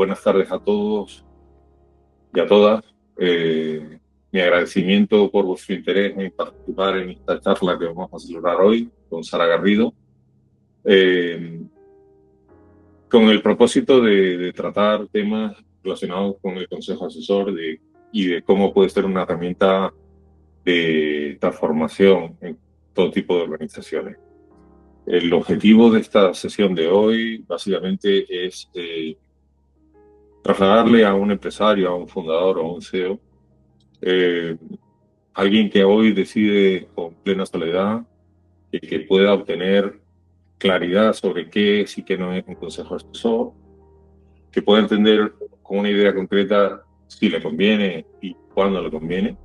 buenas tardes a todos y a todas. Mi agradecimiento por vuestro interés en participar en esta charla que vamos a celebrar hoy con Sara Garrido, con el propósito de tratar temas relacionados con el Consejo Asesor y de cómo puede ser una herramienta de transformación en todo tipo de organizaciones. El objetivo de esta sesión de hoy básicamente es trasladarle a un empresario, a un fundador o a un CEO, alguien que hoy decide con plena soledad y que pueda obtener claridad sobre qué es y qué no es un consejo asesor, que pueda entender con una idea concreta si le conviene y cuándo le conviene,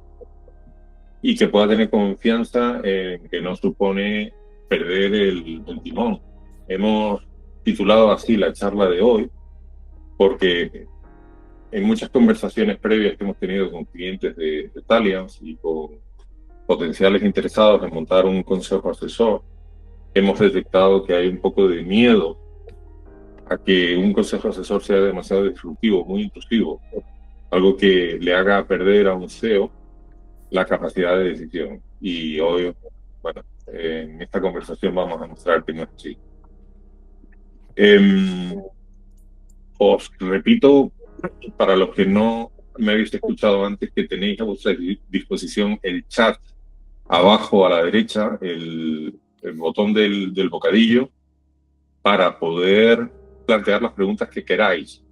y que pueda tener confianza en que no supone perder el timón. Hemos titulado así la charla de hoy porque en muchas conversaciones previas que hemos tenido con clientes de Taliance y con potenciales interesados en montar un consejo asesor, hemos detectado que hay un poco de miedo a que un consejo asesor sea demasiado disruptivo, muy intrusivo, algo que le haga perder a un CEO la capacidad de decisión. Y hoy, bueno, en esta conversación vamos a mostrar que no es así. Os repito, para los que no me habéis escuchado antes, que tenéis a vuestra disposición el chat abajo a la derecha, el botón del bocadillo, para poder plantear las preguntas que queráis.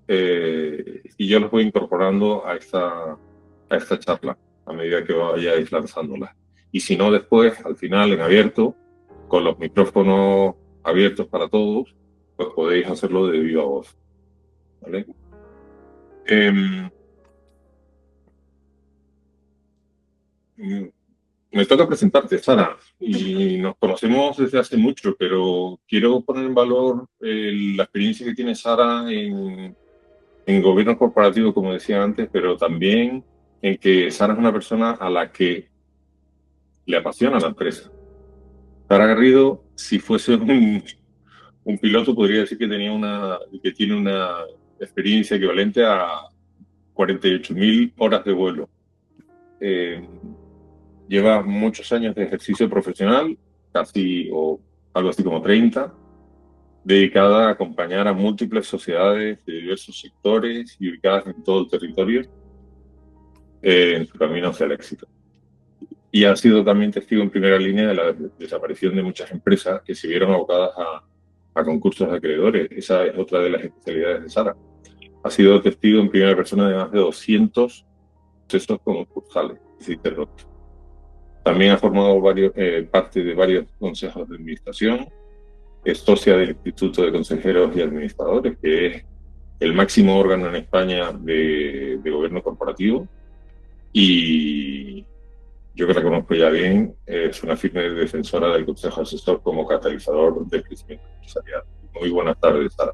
Y yo los voy incorporando a esta charla a medida que vayáis lanzándolas. Y si no, después, al final, en abierto, con los micrófonos abiertos para todos, pues podéis hacerlo de viva voz. ¿Vale? Me toca presentarte, Sara, y nos conocemos desde hace mucho, pero quiero poner en valor la experiencia que tiene Sara en gobierno corporativo, como decía antes, pero también en que Sara es una persona a la que le apasiona la empresa. Sara Garrido, si fuese un piloto, podría decir que tiene una experiencia equivalente a 48.000 horas de vuelo. Lleva muchos años de ejercicio profesional, casi o algo así como 30, dedicada a acompañar a múltiples sociedades de diversos sectores y ubicadas en todo el territorio en su camino hacia el éxito. Y ha sido también testigo en primera línea de la desaparición de muchas empresas que se vieron abocadas a concursos de acreedores. Esa es otra de las especialidades de Sara. Ha sido testigo en primera persona de más de 200 procesos concursales. También ha formado parte de varios consejos de administración. Es socia del Instituto de Consejeros y Administradores, que es el máximo órgano en España de gobierno corporativo. Y yo que la conozco ya bien, es una firme defensora del Consejo Asesor como catalizador del crecimiento empresarial. Muy buenas tardes, Sara.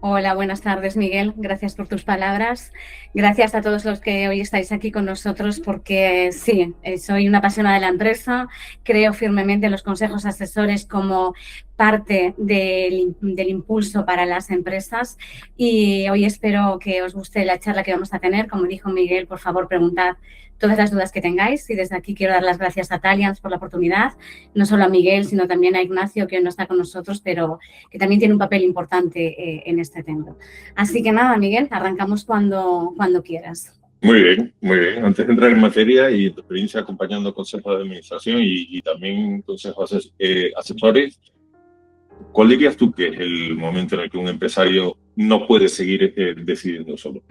Hola, buenas tardes, Miguel. Gracias por tus palabras. Gracias a todos los que hoy estáis aquí con nosotros porque sí, soy una apasionada de la empresa. Creo firmemente en los consejos asesores como parte del impulso para las empresas y hoy espero que os guste la charla que vamos a tener. Como dijo Miguel, por favor, preguntad todas las dudas que tengáis y desde aquí quiero dar las gracias a Taliance por la oportunidad, no solo a Miguel, sino también a Ignacio, que hoy no está con nosotros, pero que también tiene un papel importante en este tema. Así que nada, Miguel, arrancamos cuando quieras. Muy bien, muy bien. Antes de entrar en materia y tu experiencia acompañando consejos de administración y también consejos asesores, ¿cuál dirías tú que es el momento en el que un empresario no puede seguir decidiendo solo?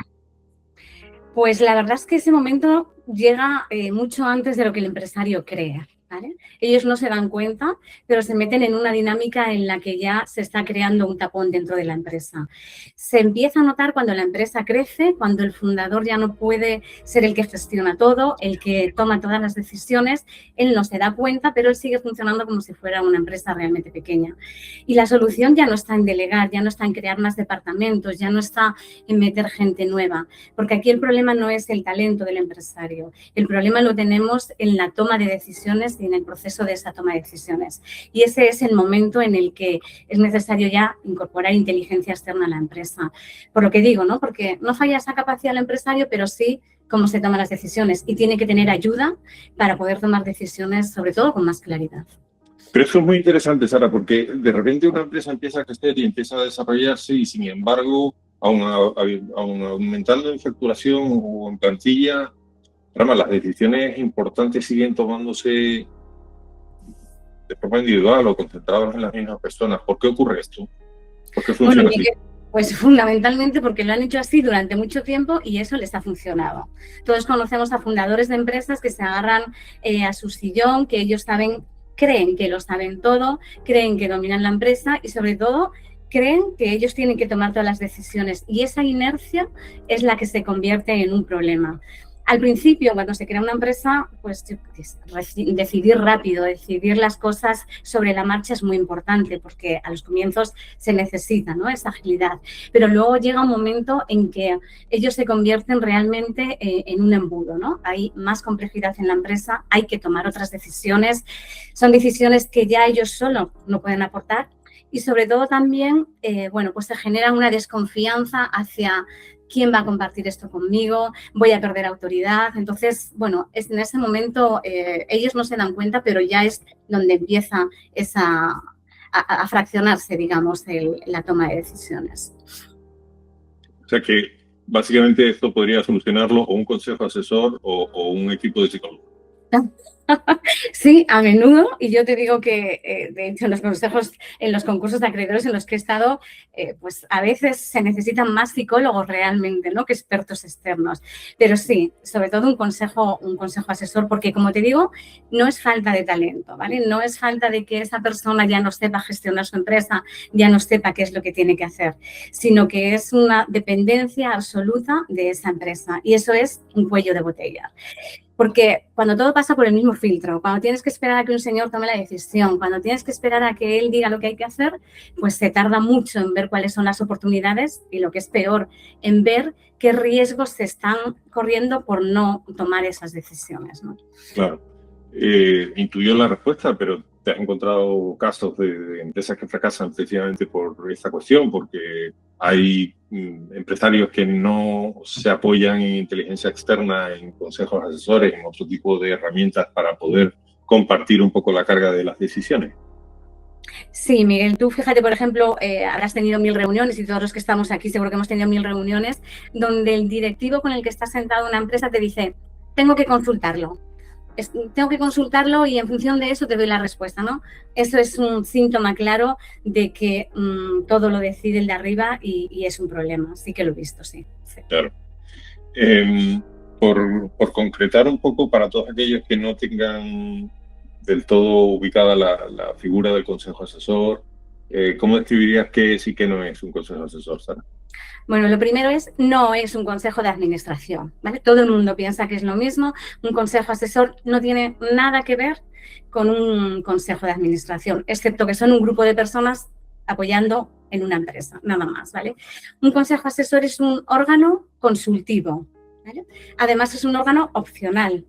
Pues la verdad es que ese momento llega mucho antes de lo que el empresario cree. ¿Vale? Ellos no se dan cuenta, pero se meten en una dinámica en la que ya se está creando un tapón dentro de la empresa. Se empieza a notar cuando la empresa crece, cuando el fundador ya no puede ser el que gestiona todo, el que toma todas las decisiones, él no se da cuenta, pero él sigue funcionando como si fuera una empresa realmente pequeña. Y la solución ya no está en delegar, ya no está en crear más departamentos, ya no está en meter gente nueva, porque aquí el problema no es el talento del empresario, el problema lo tenemos en la toma de decisiones y en el proceso de esa toma de decisiones. Y ese es el momento en el que es necesario ya incorporar inteligencia externa a la empresa. Por lo que digo, ¿no? Porque no falla esa capacidad del empresario, pero sí cómo se toman las decisiones y tiene que tener ayuda para poder tomar decisiones, sobre todo con más claridad. Pero eso es muy interesante, Sara, porque de repente una empresa empieza a crecer y empieza a desarrollarse y, sin embargo, aun aumentando en facturación o en plantilla, las decisiones importantes siguen tomándose de forma individual o concentradas en las mismas personas. ¿Por qué ocurre esto? ¿Por qué funciona así? Pues fundamentalmente porque lo han hecho así durante mucho tiempo y eso les ha funcionado. Todos conocemos a fundadores de empresas que se agarran a su sillón, que ellos creen que lo saben todo, creen que dominan la empresa y, sobre todo, creen que ellos tienen que tomar todas las decisiones. Y esa inercia es la que se convierte en un problema. Al principio, cuando se crea una empresa, pues decidir rápido, decidir las cosas sobre la marcha es muy importante porque a los comienzos se necesita, ¿no?, esa agilidad. Pero luego llega un momento en que ellos se convierten realmente en un embudo, ¿no? Hay más complejidad en la empresa, hay que tomar otras decisiones. Son decisiones que ya ellos solos no pueden aportar y, sobre todo, también, pues se genera una desconfianza hacia ¿quién va a compartir esto conmigo? ¿Voy a perder autoridad? Entonces, en ese momento ellos no se dan cuenta, pero ya es donde empieza a fraccionarse, digamos, la toma de decisiones. O sea que básicamente esto podría solucionarlo o un consejo asesor o un equipo de psicólogos. Sí, a menudo, y yo te digo que, de hecho, en los concursos de acreedores en los que he estado, pues a veces se necesitan más psicólogos realmente, ¿no?, que expertos externos. Pero sí, sobre todo un consejo asesor, porque, como te digo, no es falta de talento, ¿vale? No es falta de que esa persona ya no sepa gestionar su empresa, ya no sepa qué es lo que tiene que hacer, sino que es una dependencia absoluta de esa empresa y eso es un cuello de botella. Porque cuando todo pasa por el mismo filtro, cuando tienes que esperar a que un señor tome la decisión, cuando tienes que esperar a que él diga lo que hay que hacer, pues se tarda mucho en ver cuáles son las oportunidades y, lo que es peor, en ver qué riesgos se están corriendo por no tomar esas decisiones, ¿no? Claro. Intuyó la respuesta, pero ¿te has encontrado casos de empresas que fracasan precisamente por esta cuestión? Porque hay empresarios que no se apoyan en inteligencia externa, en consejos asesores, en otro tipo de herramientas para poder compartir un poco la carga de las decisiones. Sí, Miguel, tú fíjate, por ejemplo, habrás tenido 1000 reuniones y todos los que estamos aquí seguro que hemos tenido 1000 reuniones donde el directivo con el que está sentado en una empresa te dice, tengo que consultarlo y en función de eso te doy la respuesta, ¿no? Eso es un síntoma claro de que todo lo decide el de arriba y es un problema. Sí que lo he visto, sí. Claro. Por concretar un poco para todos aquellos que no tengan del todo ubicada la figura del consejo asesor, ¿cómo describirías qué es y qué no es un consejo asesor, Sara? Bueno, lo primero no es un consejo de administración, ¿vale? Todo el mundo piensa que es lo mismo. Un consejo asesor no tiene nada que ver con un consejo de administración, excepto que son un grupo de personas apoyando en una empresa, nada más, ¿vale? Un consejo asesor es un órgano consultivo, ¿vale? Además, es un órgano opcional.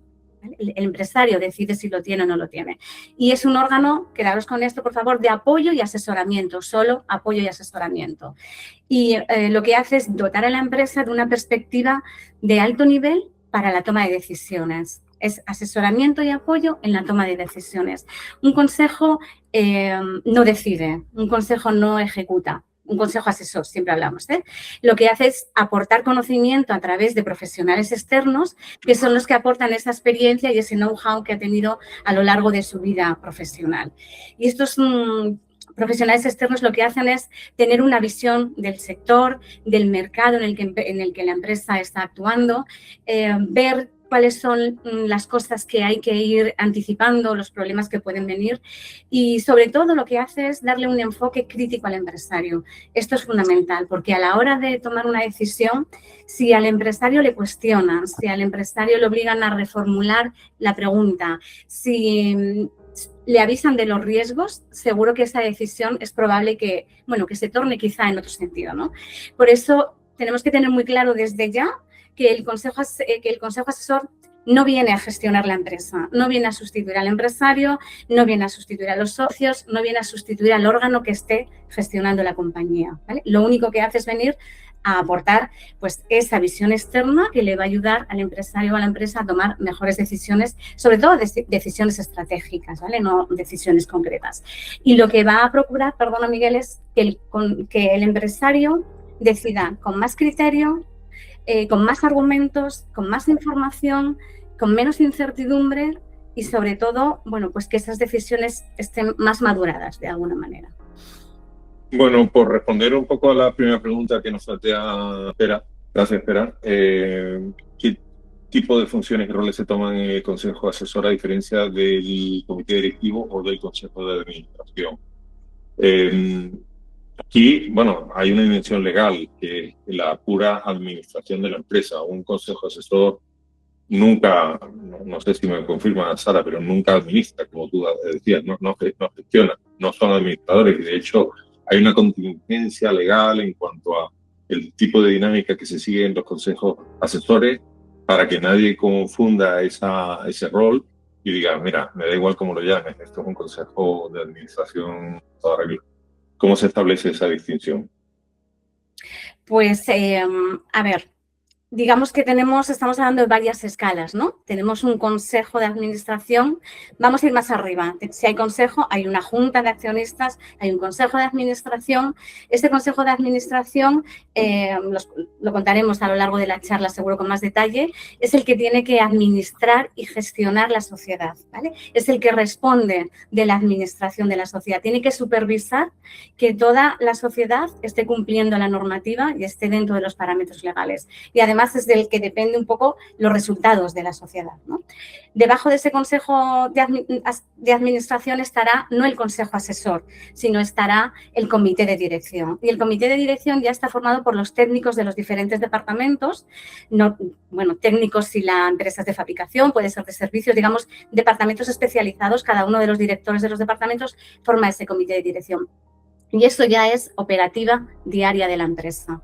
El empresario decide si lo tiene o no lo tiene. Y es un órgano, quedaros con esto, por favor, de apoyo y asesoramiento, solo apoyo y asesoramiento. Y lo que hace es dotar a la empresa de una perspectiva de alto nivel para la toma de decisiones. Es asesoramiento y apoyo en la toma de decisiones. Un consejo no decide, un consejo no ejecuta. Un consejo asesor, siempre hablamos, ¿eh? Lo que hace es aportar conocimiento a través de profesionales externos que son los que aportan esa experiencia y ese know-how que ha tenido a lo largo de su vida profesional. Y estos profesionales externos lo que hacen es tener una visión del sector, del mercado en el que la empresa está actuando, ver cuáles son las cosas que hay que ir anticipando, los problemas que pueden venir y, sobre todo, lo que hace es darle un enfoque crítico al empresario. Esto es fundamental porque a la hora de tomar una decisión, si al empresario le cuestionan, si al empresario le obligan a reformular la pregunta, si le avisan de los riesgos, seguro que esa decisión es probable que se torne quizá en otro sentido, ¿no? Por eso tenemos que tener muy claro desde ya que el consejo asesor no viene a gestionar la empresa, no viene a sustituir al empresario, no viene a sustituir a los socios, no viene a sustituir al órgano que esté gestionando la compañía, ¿vale? Lo único que hace es venir a aportar pues, esa visión externa que le va a ayudar al empresario o a la empresa a tomar mejores decisiones, sobre todo decisiones estratégicas, ¿vale? No decisiones concretas. Y lo que va a procurar, perdona Miguel, es que el empresario decida con más criterio, con más argumentos, con más información, con menos incertidumbre y sobre todo, bueno, pues que esas decisiones estén más maduradas de alguna manera. Bueno, por responder un poco a la primera pregunta que nos plantea Pera, gracias Pera, ¿qué tipo de funciones y roles se toman en el Consejo Asesor a diferencia del Comité Directivo o del Consejo de Administración? Aquí, bueno, hay una dimensión legal que es la pura administración de la empresa. Un consejo asesor nunca, no sé si me confirma Sara, pero nunca administra, como tú decías, no gestiona, no son administradores. Y de hecho, hay una contingencia legal en cuanto a el tipo de dinámica que se sigue en los consejos asesores para que nadie confunda ese rol y diga, mira, me da igual cómo lo llames, esto es un consejo de administración toda regla. ¿Cómo se establece esa distinción? Pues, a ver, digamos que estamos hablando de varias escalas, ¿no? Tenemos un consejo de administración, vamos a ir más arriba. Si hay consejo, hay una junta de accionistas, hay un consejo de administración. Este consejo de administración, lo contaremos a lo largo de la charla, seguro con más detalle, es el que tiene que administrar y gestionar la sociedad, ¿vale? Es el que responde de la administración de la sociedad. Tiene que supervisar que toda la sociedad esté cumpliendo la normativa y esté dentro de los parámetros legales. Y además es del que depende un poco los resultados de la sociedad, ¿no? Debajo de ese consejo de administración estará no el consejo asesor, sino estará el comité de dirección. Y el comité de dirección ya está formado por los técnicos de los diferentes departamentos, técnicos si la empresa es de fabricación, puede ser de servicios, digamos, departamentos especializados, cada uno de los directores de los departamentos forma ese comité de dirección. Y eso ya es operativa diaria de la empresa.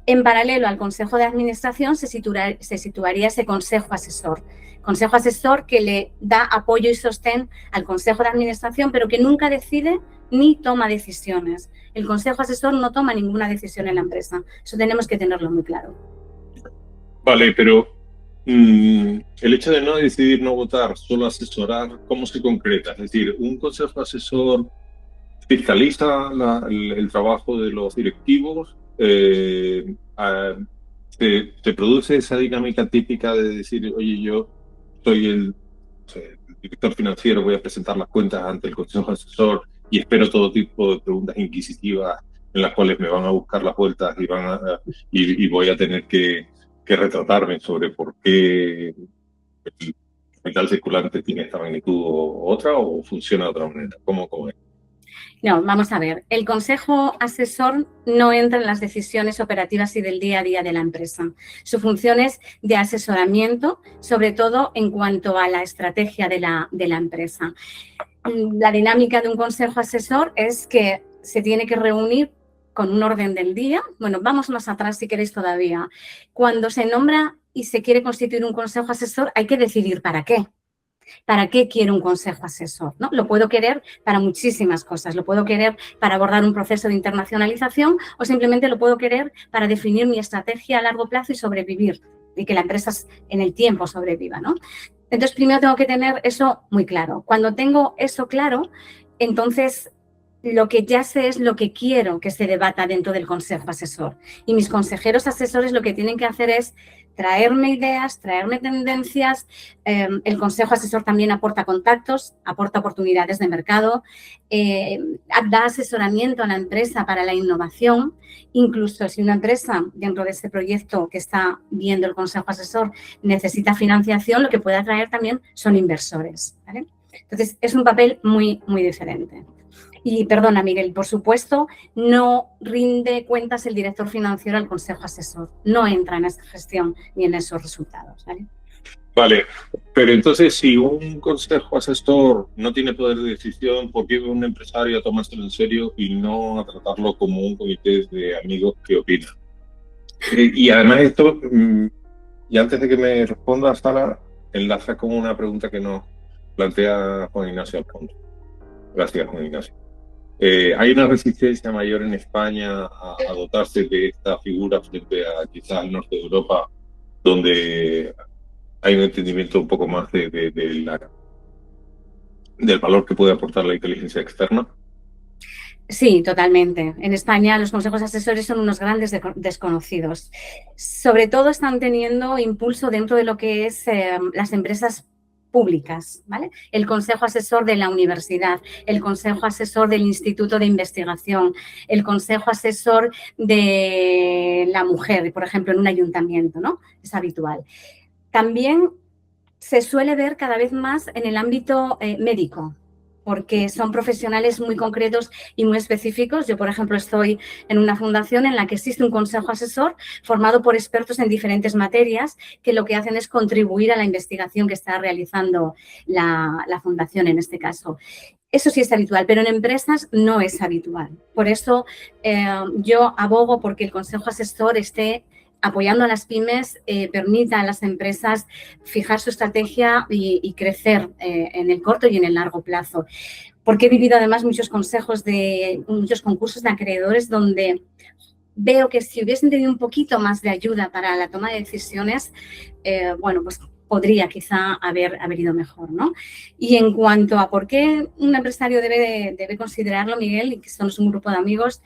En paralelo al Consejo de Administración se situaría ese Consejo Asesor. Consejo Asesor que le da apoyo y sostén al Consejo de Administración, pero que nunca decide ni toma decisiones. El Consejo Asesor no toma ninguna decisión en la empresa. Eso tenemos que tenerlo muy claro. Vale, pero el hecho de no decidir, no votar, solo asesorar, ¿cómo se concreta? Es decir, ¿un Consejo Asesor fiscaliza el trabajo de los directivos? ¿Se produce esa dinámica típica de decir, oye, yo soy el director financiero, voy a presentar las cuentas ante el Consejo Asesor y espero todo tipo de preguntas inquisitivas en las cuales me van a buscar las vueltas y voy a tener que retratarme sobre por qué el capital circulante tiene esta magnitud o otra, o funciona de otra manera? ¿Cómo es? No, vamos a ver. El consejo asesor no entra en las decisiones operativas y del día a día de la empresa. Su función es de asesoramiento, sobre todo en cuanto a la estrategia de la empresa. La dinámica de un consejo asesor es que se tiene que reunir con un orden del día. Bueno, vamos más atrás si queréis todavía. Cuando se nombra y se quiere constituir un consejo asesor, hay que decidir para qué. ¿Para qué quiero un consejo asesor? ¿No? Lo puedo querer para muchísimas cosas. Lo puedo querer para abordar un proceso de internacionalización o simplemente lo puedo querer para definir mi estrategia a largo plazo y sobrevivir y que la empresa en el tiempo sobreviva, ¿no? Entonces, primero tengo que tener eso muy claro. Cuando tengo eso claro, entonces lo que ya sé es lo que quiero que se debata dentro del consejo asesor. Y mis consejeros asesores lo que tienen que hacer es traerme ideas, traerme tendencias. El consejo asesor también aporta contactos, aporta oportunidades de mercado, da asesoramiento a la empresa para la innovación. Incluso si una empresa dentro de ese proyecto que está viendo el consejo asesor necesita financiación, lo que puede atraer también son inversores, ¿vale? Entonces, es un papel muy, muy diferente. Y perdona, Miguel, por supuesto, no rinde cuentas el director financiero al consejo asesor. No entra en esa gestión ni en esos resultados, ¿vale? Vale, pero entonces si un consejo asesor no tiene poder de decisión, ¿por qué un empresario a tomárselo en serio y no a tratarlo como un comité de amigos que opinan? Y además esto, y antes de que me responda Sara, enlaza con una pregunta que nos plantea Juan Ignacio Alfonso. Gracias, Juan Ignacio. ¿Hay una resistencia mayor en España a dotarse de esta figura frente a quizás al norte de Europa, donde hay un entendimiento un poco más del valor que puede aportar la inteligencia externa? Sí, totalmente. En España los consejos asesores son unos grandes desconocidos. Sobre todo están teniendo impulso dentro de lo que es las empresas públicas, ¿vale? El consejo asesor de la universidad, el consejo asesor del instituto de investigación, el consejo asesor de la mujer, por ejemplo, en un ayuntamiento, ¿no? Es habitual. También se suele ver cada vez más en el ámbito médico, porque son profesionales muy concretos y muy específicos. Yo, por ejemplo, estoy en una fundación en la que existe un consejo asesor formado por expertos en diferentes materias que lo que hacen es contribuir a la investigación que está realizando la fundación en este caso. Eso sí es habitual, pero en empresas no es habitual. Por eso yo abogo porque el consejo asesor esté apoyando a las pymes, permita a las empresas fijar su estrategia y crecer en el corto y en el largo plazo. Porque he vivido además muchos concursos de acreedores donde veo que si hubiesen tenido un poquito más de ayuda para la toma de decisiones, bueno, pues podría quizá haber ido mejor, ¿no? Y en cuanto a por qué un empresario debe considerarlo, Miguel, y que somos un grupo de amigos,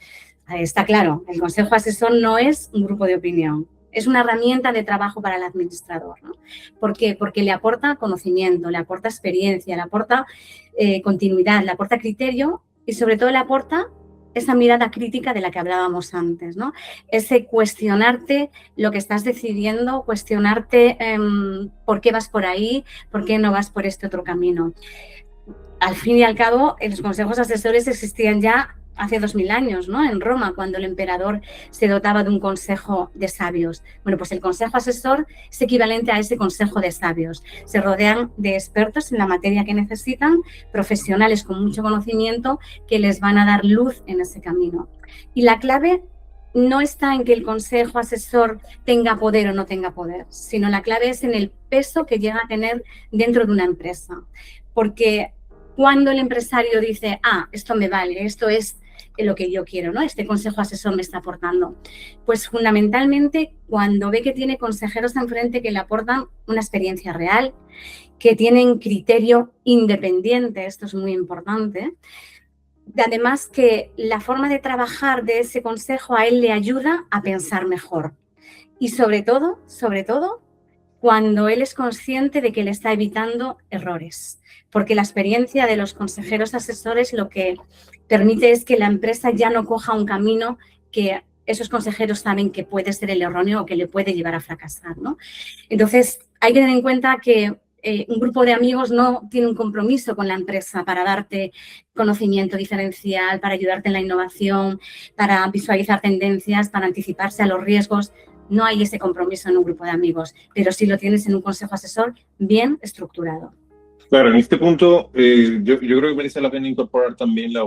está claro, el consejo asesor no es un grupo de opinión, es una herramienta de trabajo para el administrador, ¿no? ¿Por qué? Porque le aporta conocimiento, le aporta experiencia, le aporta continuidad, le aporta criterio y sobre todo le aporta esa mirada crítica de la que hablábamos antes, ¿no? Ese cuestionarte lo que estás decidiendo, cuestionarte por qué vas por ahí, por qué no vas por este otro camino. Al fin y al cabo, los consejos asesores existían ya hace 2000 años, ¿no? En Roma, cuando el emperador se dotaba de un consejo de sabios. Bueno, pues el consejo asesor es equivalente a ese consejo de sabios. Se rodean de expertos en la materia que necesitan, profesionales con mucho conocimiento que les van a dar luz en ese camino. Y la clave no está en que el consejo asesor tenga poder o no tenga poder, sino la clave es en el peso que llega a tener dentro de una empresa. Porque cuando el empresario dice, esto me vale, esto es lo que yo quiero, ¿no? Este consejo asesor me está aportando. Pues fundamentalmente cuando ve que tiene consejeros enfrente que le aportan una experiencia real, que tienen criterio independiente, esto es muy importante. Además que la forma de trabajar de ese consejo a él le ayuda a pensar mejor. Y sobre todo, cuando él es consciente de que le está evitando errores. Porque la experiencia de los consejeros asesores lo que permite es que la empresa ya no coja un camino que esos consejeros saben que puede ser el erróneo o que le puede llevar a fracasar, ¿no? Entonces, hay que tener en cuenta que un grupo de amigos no tiene un compromiso con la empresa para darte conocimiento diferencial, para ayudarte en la innovación, para visualizar tendencias, para anticiparse a los riesgos. No hay ese compromiso en un grupo de amigos, pero sí lo tienes en un consejo asesor bien estructurado. Claro, en este punto yo creo que merece la pena incorporar también la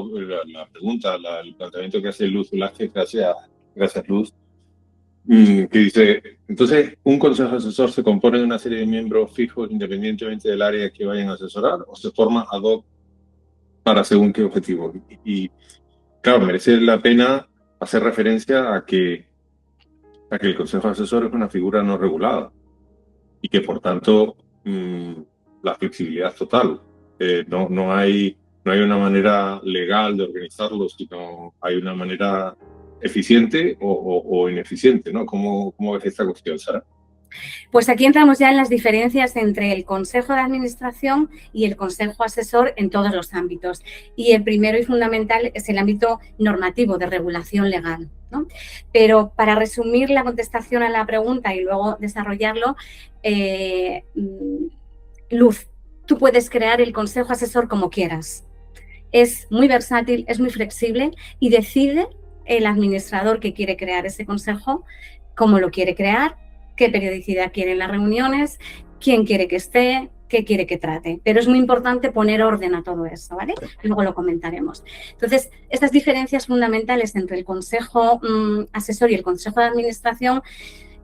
pregunta, el planteamiento que hace Luz Velázquez, gracias Luz, que dice, entonces, ¿un consejo asesor se compone de una serie de miembros fijos independientemente del área que vayan a asesorar o se forma ad hoc para según qué objetivo? Y claro, merece la pena hacer referencia a que el consejo asesor es una figura no regulada y que por tanto la flexibilidad total. No hay una manera legal de organizarlo, sino hay una manera eficiente o ineficiente, ¿no? ¿Cómo ves esta cuestión, Sara? Pues aquí entramos ya en las diferencias entre el consejo de administración y el consejo asesor en todos los ámbitos. Y el primero y fundamental es el ámbito normativo de regulación legal, ¿no? Pero para resumir la contestación a la pregunta y luego desarrollarlo, Luz, tú puedes crear el consejo asesor como quieras. Es muy versátil, es muy flexible y decide el administrador que quiere crear ese consejo, cómo lo quiere crear, qué periodicidad quieren las reuniones, quién quiere que esté, qué quiere que trate. Pero es muy importante poner orden a todo eso, ¿vale? Luego lo comentaremos. Entonces, estas diferencias fundamentales entre el consejo asesor y el consejo de administración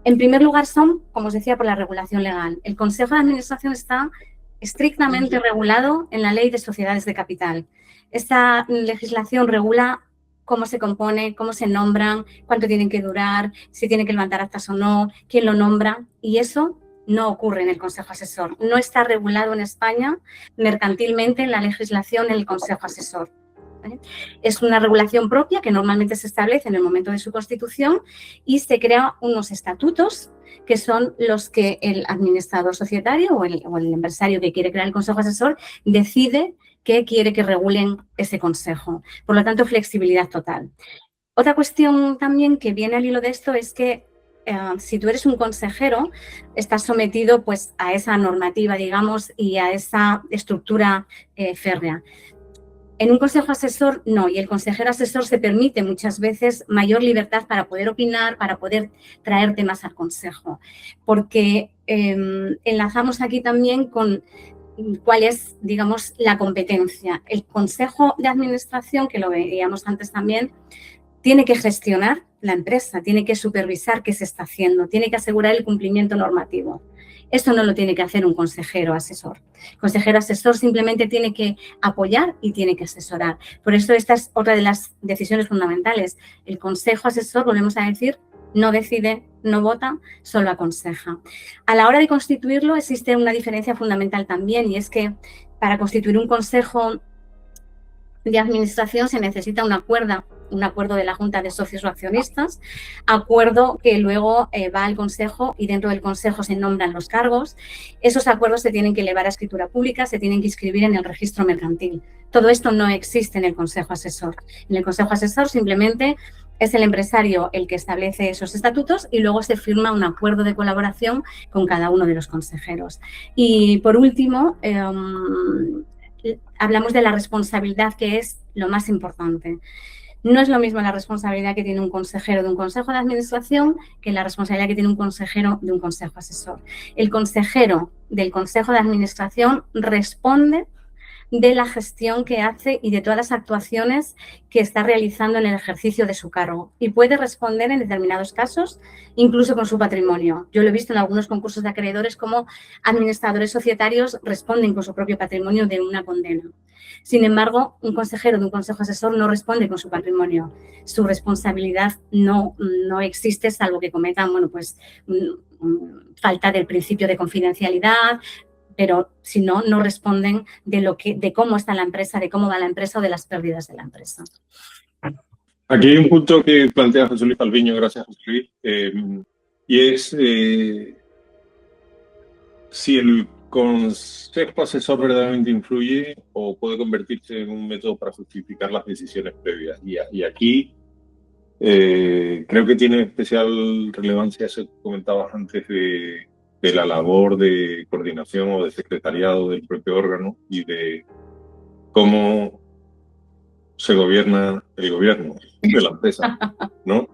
En primer lugar son, como os decía, por la regulación legal. El Consejo de Administración está estrictamente regulado en la Ley de Sociedades de Capital. Esta legislación regula cómo se compone, cómo se nombran, cuánto tienen que durar, si tienen que levantar actas o no, quién lo nombra, y eso no ocurre en el Consejo Asesor. No está regulado en España mercantilmente en la legislación del Consejo Asesor. ¿Vale? Es una regulación propia que normalmente se establece en el momento de su constitución y se crean unos estatutos que son los que el administrador societario o el empresario que quiere crear el consejo asesor decide que quiere que regulen ese consejo. Por lo tanto, flexibilidad total. Otra cuestión también que viene al hilo de esto es que si tú eres un consejero, estás sometido pues, a esa normativa, digamos, y a esa estructura férrea. En un consejo asesor, no, y el consejero asesor se permite muchas veces mayor libertad para poder opinar, para poder traer temas al consejo, porque enlazamos aquí también con cuál es, digamos, la competencia. El consejo de administración, que lo veíamos antes también, tiene que gestionar la empresa, tiene que supervisar qué se está haciendo, tiene que asegurar el cumplimiento normativo. Esto no lo tiene que hacer un consejero asesor. El consejero asesor simplemente tiene que apoyar y tiene que asesorar. Por eso esta es otra de las decisiones fundamentales. El consejo asesor, volvemos a decir, no decide, no vota, solo aconseja. A la hora de constituirlo existe una diferencia fundamental también, y es que para constituir un consejo de administración se necesita un acuerdo de la Junta de Socios o Accionistas, acuerdo que luego va al Consejo y dentro del Consejo se nombran los cargos. Esos acuerdos se tienen que elevar a escritura pública, se tienen que inscribir en el registro mercantil. Todo esto no existe en el Consejo Asesor. En el Consejo Asesor simplemente es el empresario el que establece esos estatutos y luego se firma un acuerdo de colaboración con cada uno de los consejeros. Y por último, hablamos de la responsabilidad, que es lo más importante. No es lo mismo la responsabilidad que tiene un consejero de un consejo de administración que la responsabilidad que tiene un consejero de un consejo asesor. El consejero del consejo de administración responde de la gestión que hace y de todas las actuaciones que está realizando en el ejercicio de su cargo y puede responder en determinados casos incluso con su patrimonio. Yo lo he visto en algunos concursos de acreedores como administradores societarios responden con su propio patrimonio de una condena. Sin embargo, un consejero de un consejo asesor no responde con su patrimonio. Su responsabilidad no existe salvo que cometan, falta del principio de confidencialidad, pero si no, no responden de cómo está la empresa, de cómo va la empresa o de las pérdidas de la empresa. Aquí hay un punto que plantea José Luis Palviño, gracias José Luis, y es si el consejo asesor verdaderamente influye o puede convertirse en un método para justificar las decisiones previas. Y aquí creo que tiene especial relevancia eso que comentabas antes de la labor de coordinación o de secretariado del propio órgano y de cómo se gobierna el gobierno de la empresa, ¿no?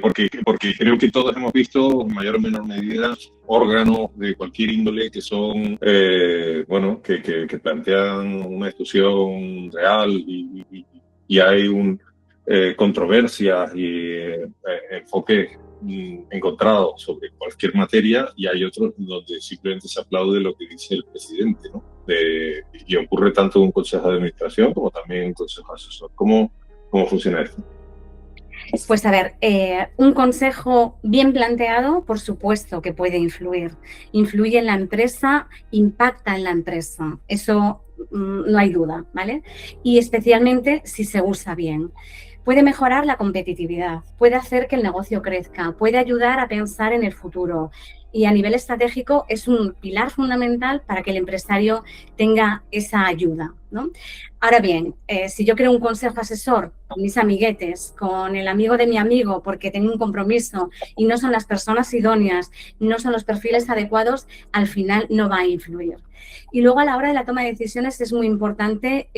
Porque creo que todos hemos visto, en mayor o menor medida, órganos de cualquier índole que son, que plantean una discusión real y hay controversias y enfoques encontrados sobre cualquier materia, y hay otros donde simplemente se aplaude lo que dice el presidente, ¿no? Y ocurre tanto en un consejo de administración como también en un consejo asesor. ¿Cómo funciona esto? Pues a ver, un consejo bien planteado, por supuesto que puede influir. Influye en la empresa, impacta en la empresa. Eso no hay duda, ¿vale? Y especialmente si se usa bien. Puede mejorar la competitividad, puede hacer que el negocio crezca, puede ayudar a pensar en el futuro. Y a nivel estratégico es un pilar fundamental para que el empresario tenga esa ayuda, ¿no? Ahora bien, si yo creo un consejo asesor con mis amiguetes, con el amigo de mi amigo porque tengo un compromiso y no son las personas idóneas, no son los perfiles adecuados, al final no va a influir. Y luego a la hora de la toma de decisiones es muy importante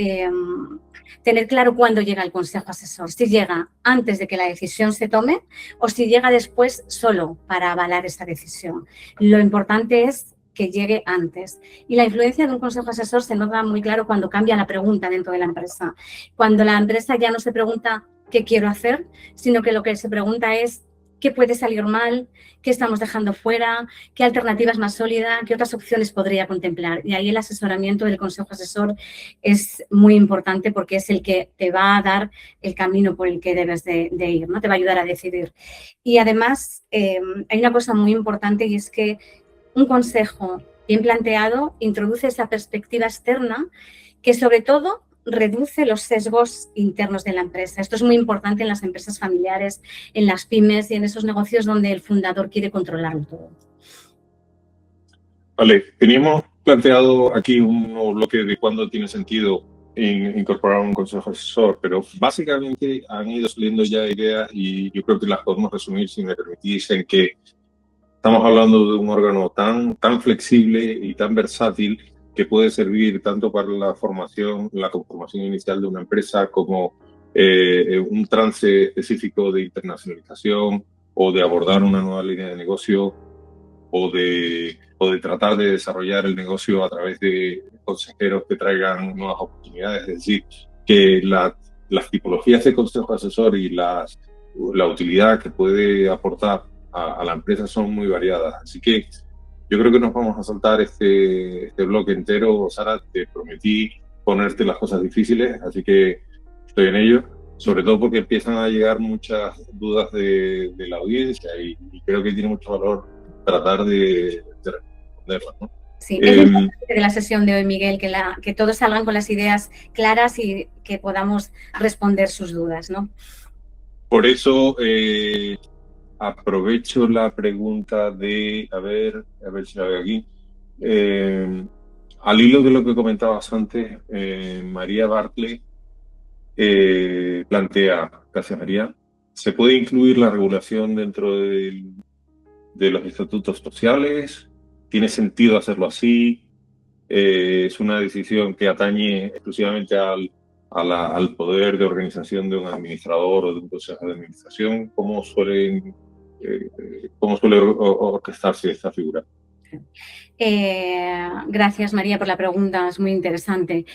tener claro cuándo llega el consejo asesor, si llega antes de que la decisión se tome o si llega después solo para avalar esa decisión. Lo importante es que llegue antes. Y la influencia de un consejo asesor se nota muy claro cuando cambia la pregunta dentro de la empresa. Cuando la empresa ya no se pregunta qué quiero hacer, sino que lo que se pregunta es qué puede salir mal, qué estamos dejando fuera, qué alternativa es más sólida, qué otras opciones podría contemplar. Y ahí el asesoramiento del consejo asesor es muy importante porque es el que te va a dar el camino por el que debes de ir, ¿no? Te va a ayudar a decidir. Y además hay una cosa muy importante y es que un consejo bien planteado introduce esa perspectiva externa que sobre todo reduce los sesgos internos de la empresa. Esto es muy importante en las empresas familiares, en las pymes y en esos negocios donde el fundador quiere controlarlo todo. Vale, teníamos planteado aquí un nuevo bloque de cuándo tiene sentido incorporar un consejo asesor, pero básicamente han ido saliendo ya ideas y yo creo que las podemos resumir, si me permitís, en que estamos hablando de un órgano tan flexible y tan versátil que puede servir tanto para la conformación inicial de una empresa como un trance específico de internacionalización o de abordar una nueva línea de negocio o de tratar de desarrollar el negocio a través de consejeros que traigan nuevas oportunidades. Es decir, que las tipologías de consejo asesor y la utilidad que puede aportar a la empresa son muy variadas. Así que yo creo que nos vamos a saltar este bloque entero. Sara, te prometí ponerte las cosas difíciles, así que estoy en ello, sobre todo porque empiezan a llegar muchas dudas de la audiencia y creo que tiene mucho valor tratar de responderlas, ¿no? Sí, es importante de la sesión de hoy, Miguel, que todos salgan con las ideas claras y que podamos responder sus dudas, ¿no? Por eso aprovecho la pregunta de, a ver si la veo aquí. Al hilo de lo que comentabas antes, María Bartley plantea, gracias María, ¿se puede incluir la regulación dentro de los estatutos sociales? ¿Tiene sentido hacerlo así? ¿Es una decisión que atañe exclusivamente al poder de organización de un administrador o de un consejo de administración? ¿Cómo suele orquestarse esta figura? Gracias, María, por la pregunta. Es muy interesante.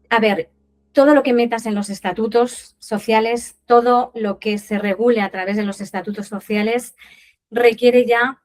A ver, todo lo que metas en los estatutos sociales, todo lo que se regule a través de los estatutos sociales requiere ya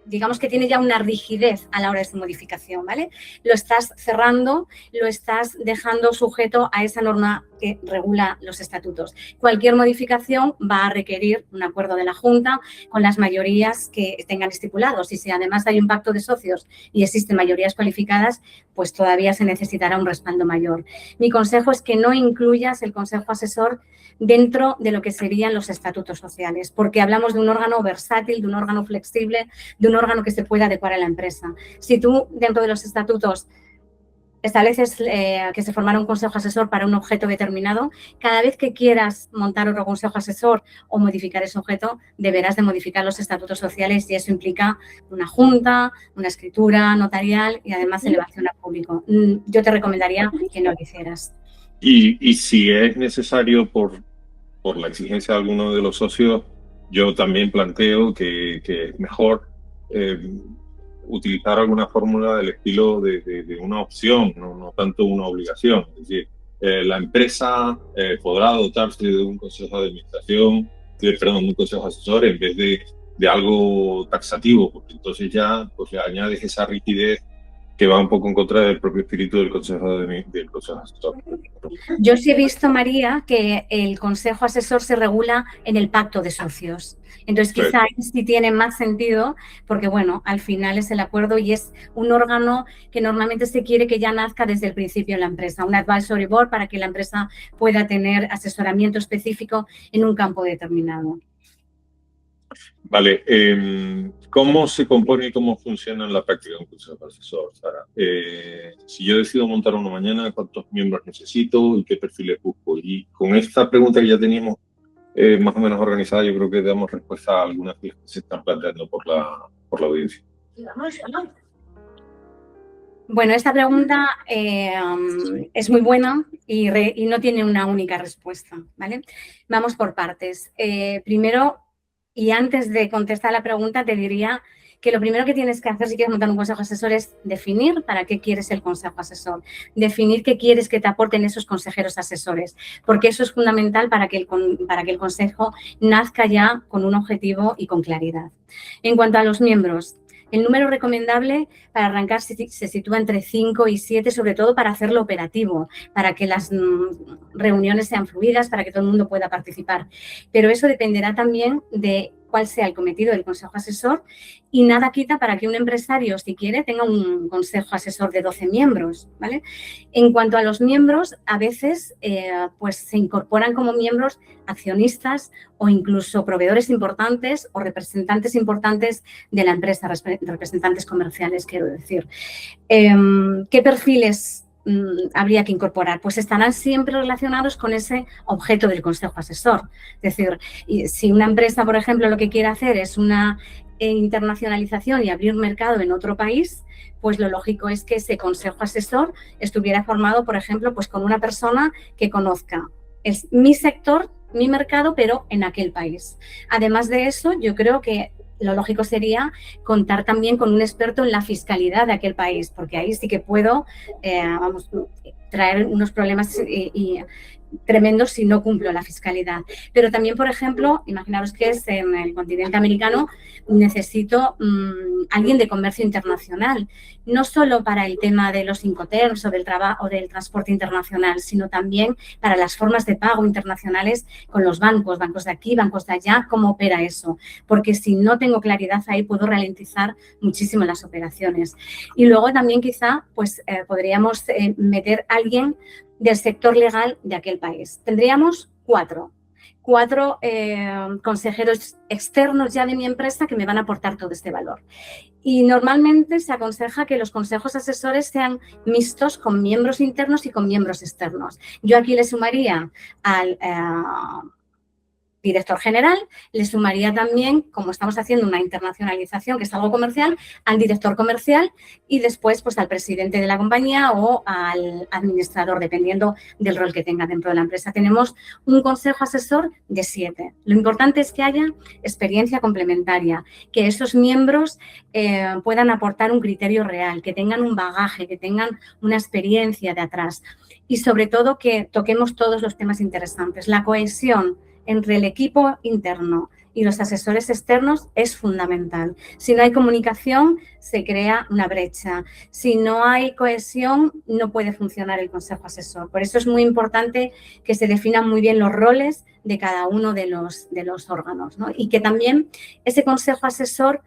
digamos que tiene ya una rigidez a la hora de su modificación, ¿vale? Lo estás cerrando, lo estás dejando sujeto a esa norma que regula los estatutos. Cualquier modificación va a requerir un acuerdo de la Junta con las mayorías que tengan estipulados. Y si además hay un pacto de socios y existen mayorías cualificadas, pues todavía se necesitará un respaldo mayor. Mi consejo es que no incluyas el consejo asesor dentro de lo que serían los estatutos sociales, porque hablamos de un órgano versátil, de un órgano flexible, de un órgano que se pueda adecuar a la empresa. Si tú, dentro de los estatutos, estableces que se formará un consejo asesor para un objeto determinado, cada vez que quieras montar otro consejo asesor o modificar ese objeto, deberás de modificar los estatutos sociales y eso implica una junta, una escritura notarial y además elevación al público. Yo te recomendaría que no lo hicieras. Y si es necesario por la exigencia de alguno de los socios, yo también planteo que es mejor utilizar alguna fórmula del estilo de una opción, no tanto una obligación. Es decir, la empresa podrá dotarse de un consejo de administración, de un consejo asesor en vez de algo taxativo, porque entonces ya pues, le añades esa rigidez que va un poco en contra del propio espíritu del consejo asesor. Yo sí he visto, María, que el consejo asesor se regula en el pacto de socios. Entonces, quizá ahí sí tiene más sentido porque, bueno, al final es el acuerdo y es un órgano que normalmente se quiere que ya nazca desde el principio en la empresa, un advisory board para que la empresa pueda tener asesoramiento específico en un campo determinado. Vale, ¿cómo se compone y cómo funciona en la práctica un consejo asesor, Sara? Si yo decido montar uno mañana, ¿cuántos miembros necesito y qué perfiles busco? Y con esta pregunta que ya teníamos más o menos organizada, yo creo que damos respuesta a algunas que se están planteando por la audiencia. Bueno, esta pregunta es muy buena y no tiene una única respuesta, ¿vale? Vamos por partes. Primero, y antes de contestar la pregunta, te diría que lo primero que tienes que hacer si quieres montar un consejo asesor es definir para qué quieres el consejo asesor, definir qué quieres que te aporten esos consejeros asesores, porque eso es fundamental para que el consejo nazca ya con un objetivo y con claridad. En cuanto a los miembros, el número recomendable para arrancar se sitúa entre 5 y 7, sobre todo para hacerlo operativo, para que las reuniones sean fluidas, para que todo el mundo pueda participar. Pero eso dependerá también de cuál sea el cometido del consejo asesor y nada quita para que un empresario, si quiere, tenga un consejo asesor de 12 miembros, ¿vale? En cuanto a los miembros, a veces pues se incorporan como miembros accionistas o incluso proveedores importantes o representantes importantes de la empresa, representantes comerciales, quiero decir. ¿Qué perfiles habría que incorporar? Pues estarán siempre relacionados con ese objeto del consejo asesor. Es decir, si una empresa, por ejemplo, lo que quiere hacer es una internacionalización y abrir mercado en otro país, pues lo lógico es que ese consejo asesor estuviera formado, por ejemplo, pues con una persona que conozca mi sector, mi mercado, pero en aquel país. Además de eso, yo creo que lo lógico sería contar también con un experto en la fiscalidad de aquel país, porque ahí sí que puedo traer unos problemas tremendos si no cumplo la fiscalidad. Pero también, por ejemplo, imaginaros que es en el continente americano, necesito alguien de comercio internacional, no solo para el tema de los Incoterms o del trabajo o del transporte internacional, sino también para las formas de pago internacionales con los bancos de aquí, bancos de allá, cómo opera eso. Porque si no tengo claridad ahí, puedo ralentizar muchísimo las operaciones. Y luego también quizá pues podríamos meter a alguien del sector legal de aquel país. Tendríamos cuatro consejeros externos ya de mi empresa que me van a aportar todo este valor. Y normalmente se aconseja que los consejos asesores sean mixtos con miembros internos y con miembros externos. Yo aquí le sumaría al director general, le sumaría también, como estamos haciendo una internacionalización, que es algo comercial, al director comercial y después pues al presidente de la compañía o al administrador, dependiendo del rol que tenga dentro de la empresa. Tenemos un consejo asesor de 7. Lo importante es que haya experiencia complementaria, que esos miembros puedan aportar un criterio real, que tengan un bagaje, que tengan una experiencia de atrás y sobre todo que toquemos todos los temas interesantes. La cohesión entre el equipo interno y los asesores externos es fundamental. Si no hay comunicación, se crea una brecha. Si no hay cohesión, no puede funcionar el consejo asesor. Por eso es muy importante que se definan muy bien los roles de cada uno de los órganos, ¿no? Y que también ese consejo asesor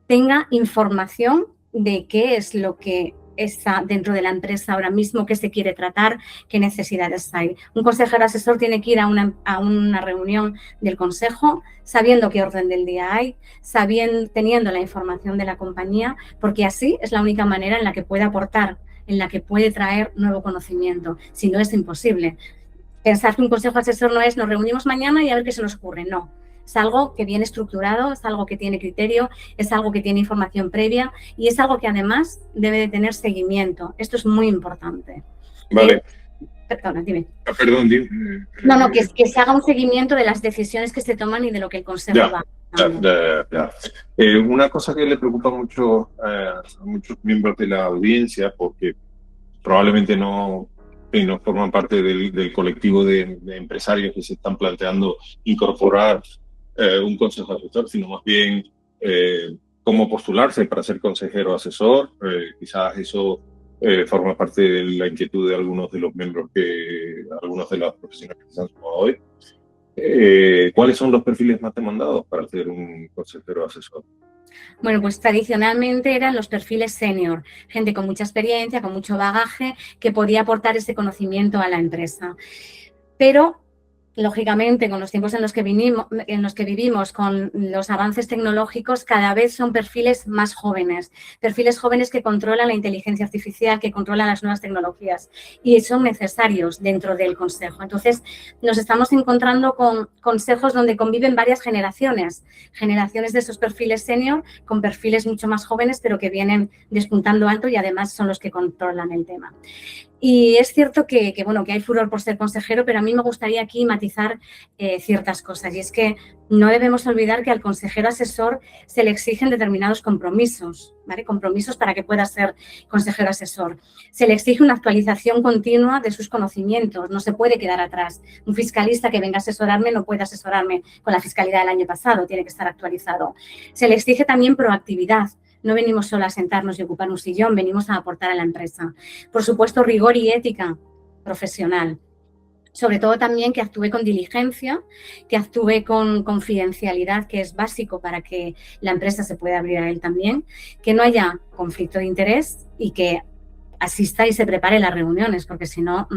tenga información de qué es lo que está dentro de la empresa ahora mismo, qué se quiere tratar, qué necesidades hay. Un consejero asesor tiene que ir a una reunión del consejo sabiendo qué orden del día hay, teniendo la información de la compañía, porque así es la única manera en la que puede aportar, en la que puede traer nuevo conocimiento. Si no, es imposible. Pensar que un consejo asesor no es nos reunimos mañana y a ver qué se nos ocurre. No. Es algo que viene estructurado, es algo que tiene criterio, es algo que tiene información previa y es algo que además debe de tener seguimiento. Esto es muy importante. Vale. Perdona, dime. Perdón, dime. No, que se haga un seguimiento de las decisiones que se toman y de lo que el consejo va. Una cosa que le preocupa mucho a muchos miembros de la audiencia, porque probablemente no forman parte del colectivo de empresarios que se están planteando incorporar un consejo asesor, sino más bien cómo postularse para ser consejero asesor. Quizás eso forma parte de la inquietud de algunos de los miembros, algunos de los profesionales que se han sumado hoy. ¿Cuáles son los perfiles más demandados para ser un consejero asesor? Bueno, pues tradicionalmente eran los perfiles senior, gente con mucha experiencia, con mucho bagaje, que podía aportar ese conocimiento a la empresa. Pero, lógicamente, con los tiempos en los que vivimos, con los avances tecnológicos, cada vez son perfiles más jóvenes, perfiles jóvenes que controlan la inteligencia artificial, que controlan las nuevas tecnologías y son necesarios dentro del consejo. Entonces, nos estamos encontrando con consejos donde conviven varias generaciones de esos perfiles senior con perfiles mucho más jóvenes, pero que vienen despuntando alto y además son los que controlan el tema. Y es cierto bueno, que hay furor por ser consejero, pero a mí me gustaría aquí matizar ciertas cosas. Y es que no debemos olvidar que al consejero asesor se le exigen determinados compromisos, ¿vale? Compromisos para que pueda ser consejero asesor. Se le exige una actualización continua de sus conocimientos, no se puede quedar atrás. Un fiscalista que venga a asesorarme no puede asesorarme con la fiscalidad del año pasado, tiene que estar actualizado. Se le exige también proactividad. No venimos solo a sentarnos y ocupar un sillón, venimos a aportar a la empresa. Por supuesto, rigor y ética profesional. Sobre todo también que actúe con diligencia, que actúe con confidencialidad, que es básico para que la empresa se pueda abrir a él también, que no haya conflicto de interés y que asista y se prepare las reuniones, porque si no,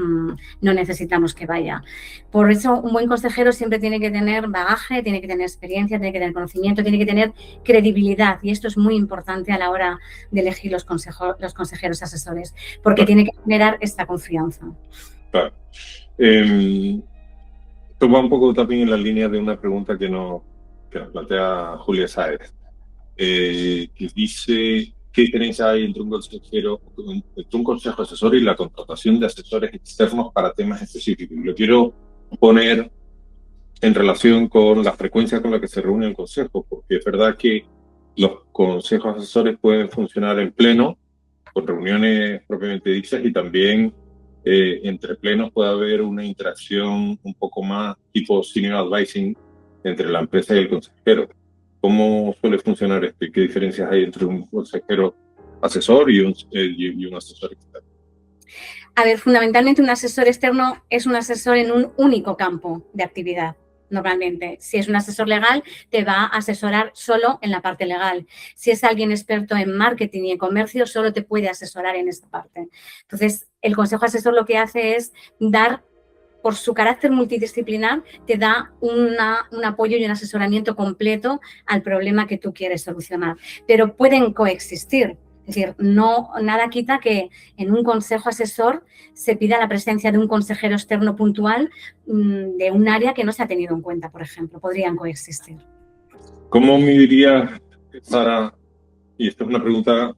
no necesitamos que vaya. Por eso, un buen consejero siempre tiene que tener bagaje, tiene que tener experiencia, tiene que tener conocimiento, tiene que tener credibilidad, y esto es muy importante a la hora de elegir los consejeros asesores, porque tiene que generar esta confianza. Claro. Toma un poco también en la línea de una pregunta que nos plantea Julia Sáez, que dice: ¿qué diferencia hay entre un consejo asesor y la contratación de asesores externos para temas específicos? Lo quiero poner en relación con la frecuencia con la que se reúne el consejo, porque es verdad que los consejos asesores pueden funcionar en pleno, con reuniones propiamente dichas, y también entre plenos puede haber una interacción un poco más tipo senior advising entre la empresa y el consejero. ¿Cómo suele funcionar esto y qué diferencias hay entre un consejero asesor y un asesor externo? A ver, fundamentalmente un asesor externo es un asesor en un único campo de actividad. Normalmente, si es un asesor legal, te va a asesorar solo en la parte legal. Si es alguien experto en marketing y en comercio, solo te puede asesorar en esta parte. Entonces, el consejo asesor lo que hace es dar, por su carácter multidisciplinar, te da un apoyo y un asesoramiento completo al problema que tú quieres solucionar. Pero pueden coexistir. Es decir, nada quita que en un consejo asesor se pida la presencia de un consejero externo puntual de un área que no se ha tenido en cuenta, por ejemplo. Podrían coexistir. ¿Cómo medirías, Sara, y esta es una pregunta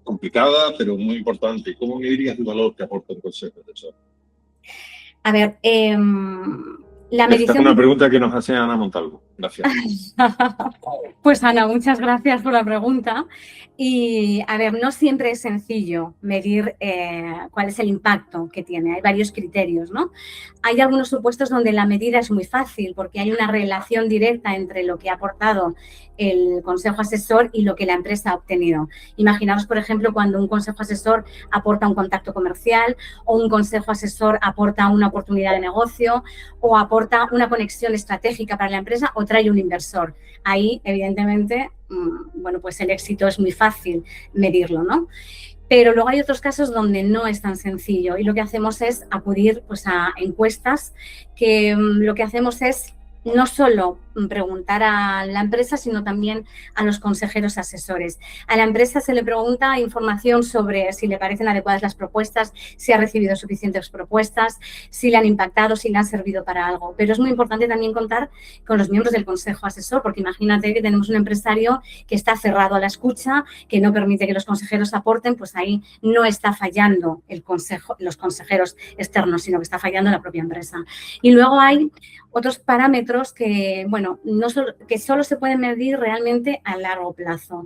complicada, pero muy importante, cómo medirías el valor que aporta un consejo asesor? A ver, la medición... Esta es una pregunta que nos hace Ana Montalvo. Gracias. Pues Ana, muchas gracias por la pregunta. Y a ver, no siempre es sencillo medir cuál es el impacto que tiene. Hay varios criterios, ¿no? Hay algunos supuestos donde la medida es muy fácil porque hay una relación directa entre lo que ha aportado el consejo asesor y lo que la empresa ha obtenido. Imaginaos, por ejemplo, cuando un consejo asesor aporta un contacto comercial o un consejo asesor aporta una oportunidad de negocio o aporta una conexión estratégica para la empresa o trae un inversor. Ahí, evidentemente, bueno, pues el éxito es muy fácil medirlo, ¿no? Pero luego hay otros casos donde no es tan sencillo y lo que hacemos es acudir pues, a encuestas que lo que hacemos es no solo preguntar a la empresa, sino también a los consejeros asesores. A la empresa se le pregunta información sobre si le parecen adecuadas las propuestas, si ha recibido suficientes propuestas, si le han impactado, si le han servido para algo. Pero es muy importante también contar con los miembros del consejo asesor, porque imagínate que tenemos un empresario que está cerrado a la escucha, que no permite que los consejeros aporten, pues ahí no está fallando los consejeros externos, sino que está fallando la propia empresa. Y luego hay otros parámetros que, bueno, que solo se pueden medir realmente a largo plazo.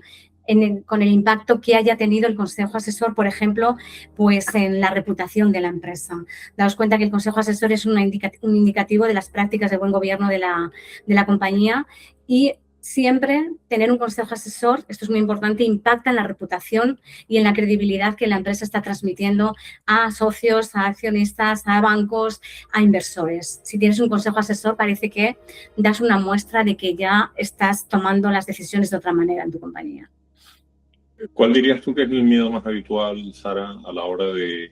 Con el impacto que haya tenido el consejo asesor, por ejemplo, pues en la reputación de la empresa. Daos cuenta que el consejo asesor es un indicativo de las prácticas de buen gobierno de la compañía y siempre tener un consejo asesor, esto es muy importante, impacta en la reputación y en la credibilidad que la empresa está transmitiendo a socios, a accionistas, a bancos, a inversores. Si tienes un consejo asesor, parece que das una muestra de que ya estás tomando las decisiones de otra manera en tu compañía. ¿Cuál dirías tú que es el miedo más habitual, Sara, a la hora de